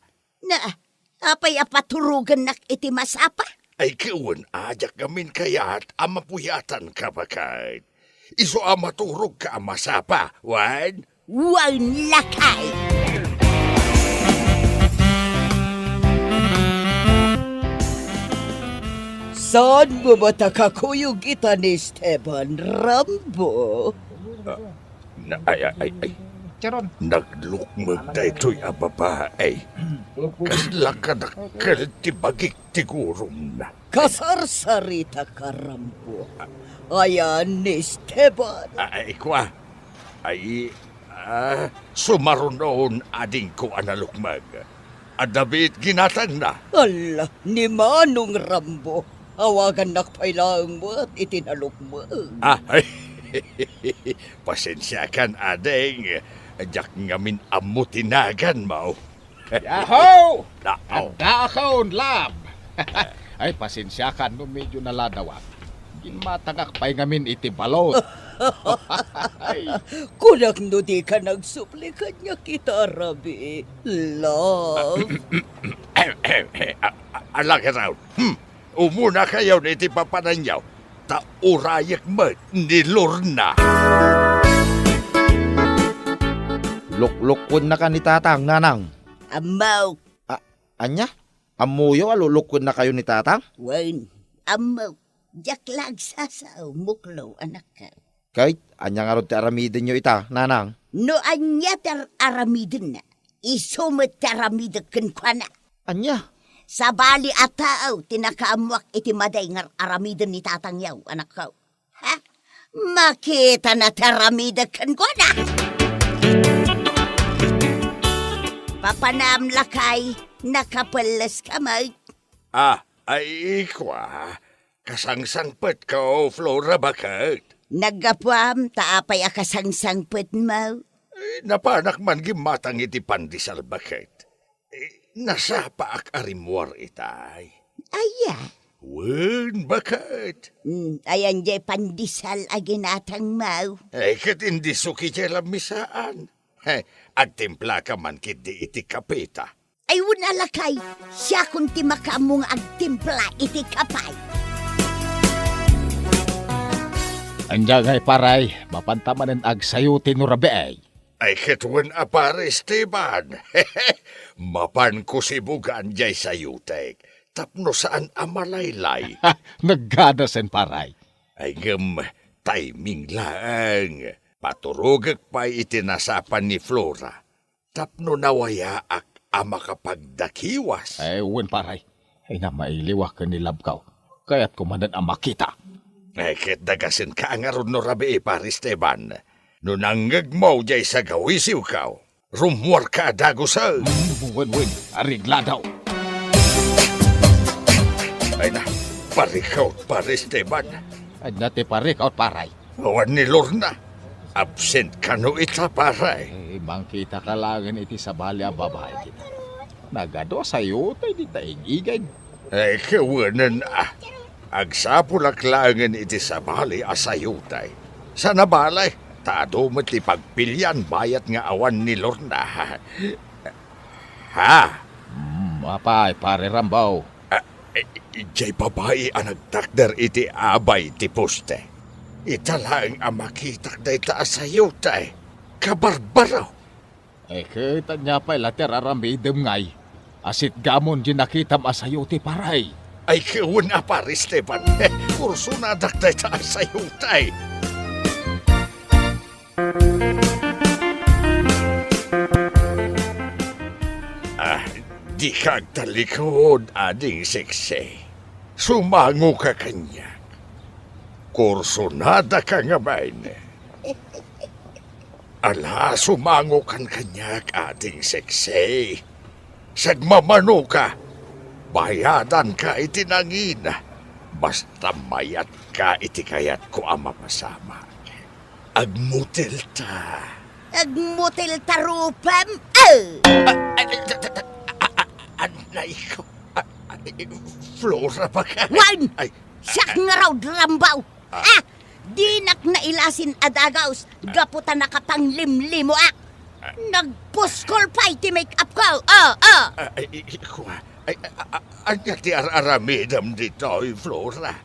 Apay apaturugan nak iti masapa? Ay kiwan, ajak gamin kaya't amapuyatan ka bakit. Iso amaturog ka masapa, wan? Wan lakay! Saan mo ba takakuyog kita ni Esteban Rambo? Ay. Naglukmag na ito'y babae. Kasla ka na kaltibagik tigurom na. Kasarsarita ka, Rambo. Ayan ni Esteban. Ay, kwa. Ay, sumarunon ading ko analukmag. Adabit ginatang na. Ala, ni Manong Rambo. Awagan nakpailang mo at itinalok mo. Ay, pasensya kan ading. Jak ngamin amutinagan mo. Yaho! Nao. Dakaon, lab! Ay, pasensya ka no medyo naladawat. Ginmatangak pa'y ngamin iti balot. Ay, Kunak no di ka nagsupli kanya kita, Rabi. Love. Alaki raw. Umuna kayo na iti papananyaw. Taurayak mo ni Lorna. Luklukod na ka ni tatang, nanang. Amaw, Anya? Amuyo, alulukwid na kayo ni tatang? wan, amaw. Jaklag sasaw, muklaw, anak ka. Kahit, anya nga ron ti aramidin nyo ita, nanang. No anya tar aramidin na, isumit taramidakan kwa na. Anya? Sa bali atao, tinakaamuak iti maday ngar aramidin ni tatangyaw, anak ko. Ha? Makita na taramidakan kwa na. Papanam lakay, nakapalas kamay. Ay, kwa. Kasangsangpet ko, Flora, bakit? Naggapuam, taapay akasangsangpet mo. Napanak man gimatang iti pandisal, bakit? Nasa paak arimwar itay. Aya, Wen, bakit? ayan jay pandisal aginatang mo. Kat hindi suki jay lamisaan. Agtimpla ka man kit di iti kapita. Ay wala lakay, siya kung ti makamong agtimpla iti kapay. anjang ay paray, mapantaman ang agsayutin no rabi ay. Ay kitwen apare, Esteban. Mapan ko si bugan jay sayutek. Tapno saan amalaylay. Ha, naggadasen paray. Ay timing lang. Paturugag pa itinasapan ni Flora. Tapno nawayaak ama kapagdakiwas. Ay, wen paray. Ay na mailiwak ka ni Labkaw. Kaya't kumandan ang makita. Ay kit dagasin ka nga ron no rabi pare Esteban. No nanggag mo jay sa gawisiw kaw. Rumwar ka dagusa. Wen, arigla daw. Ay na, parikaw pare Esteban. Ay nati parik out paray. Awan ni Lorna. Absent ka no ita paray. Eh, mangkita ka langan iti sa bali ang babae kita. Nagado sa'yo, tayo di taingigay. Ay kawanan Agsapulak langan iti sa bali asayutay. Sa nabalay, tado mo't ipagpilyan bayat nga awan ni Lorna. Ha? Mapay, pare Rambaw. Ijay babae ang nagtakder iti abay ti poste. Italaang ang makitak da ita asayutay. Kabarbaraw. Eh, kita niya pa'y later aramidem ngay. Asit gamon din nakitam asayuti paray. Ay kiwan pare Esteban. Kurso na dakday ta asayutay. Di kagtalikod ading seksi. Sumango ka kanya. Kursonada ka nga bain. Ala, sumango kan kanya ading seksi. Sagmamano ka. Bayadan ka itinangin. Basta mayat ka itikayat ko ang mapasama. Agmutil ta. Agmutil tarupam. Anay ko. Flora ba ka? Wan! Ay, Siyak nga raw drambaw. Dinak na ilasin adagaws. Gaputan na kapanglimlimo ak. Nagpuskol pa iti make-up ko. anya ti aramidam dito, Flora.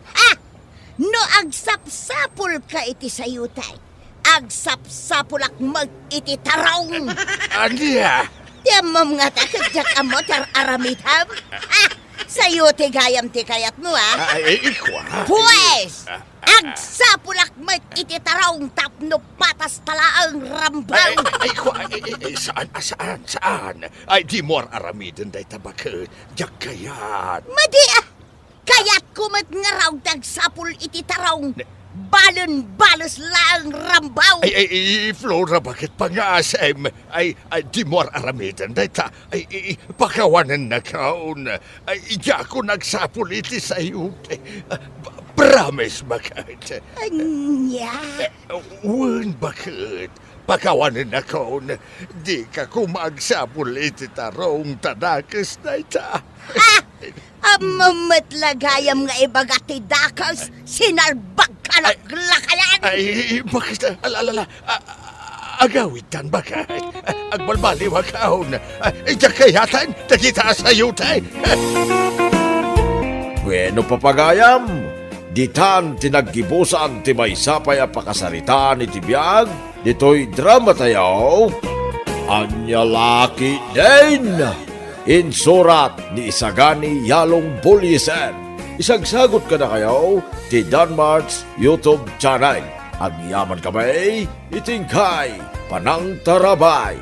No agsapsapul ka iti sayutay. Agsapsapulak mag iti tarong. Anya? Yamam nga takadyak amo tar aramidam. Sayuti gayam ti kayat mo Ikwa. Pues! Agsapulak mag iti tarong tapno patas talaang rambaw. Saan? Ay, di mo aramidin day tabakit. Jak kayat. Madi kayat Kumat nga raw dagsapul iti tarong. Balon-balos lang rambaw. Ay, Flora, bakit pa nga asem? Ay, di mo aramitan, dayta. Ay, pakawanan na kaon. Ay, iya ko nagsapuliti sa iyo. Promise, bakit? Anya. Wan, bakit? Pakawanan na kaon. Di ka kumagsapuliti tarong tadakas, dayta. Amatlagayam nga ibagati dakas, sinarbag ka naglakayan. Ay, bakit? Alala, agawid tan bakit? Agbalbali wakaon. Diyak kayatan, nakita sa yutay. Bueno, papagayam, ditan tinaggibusan ti maysapay a pakasarita ni tibiyag, dito'y drama tayo, Anya Laki din! Insurat ni Isagani Yalong Buliser. Isagsagot ka na kayo ti Danmarks YouTube channel. Agyaman kami, itingkay, panang tarabay.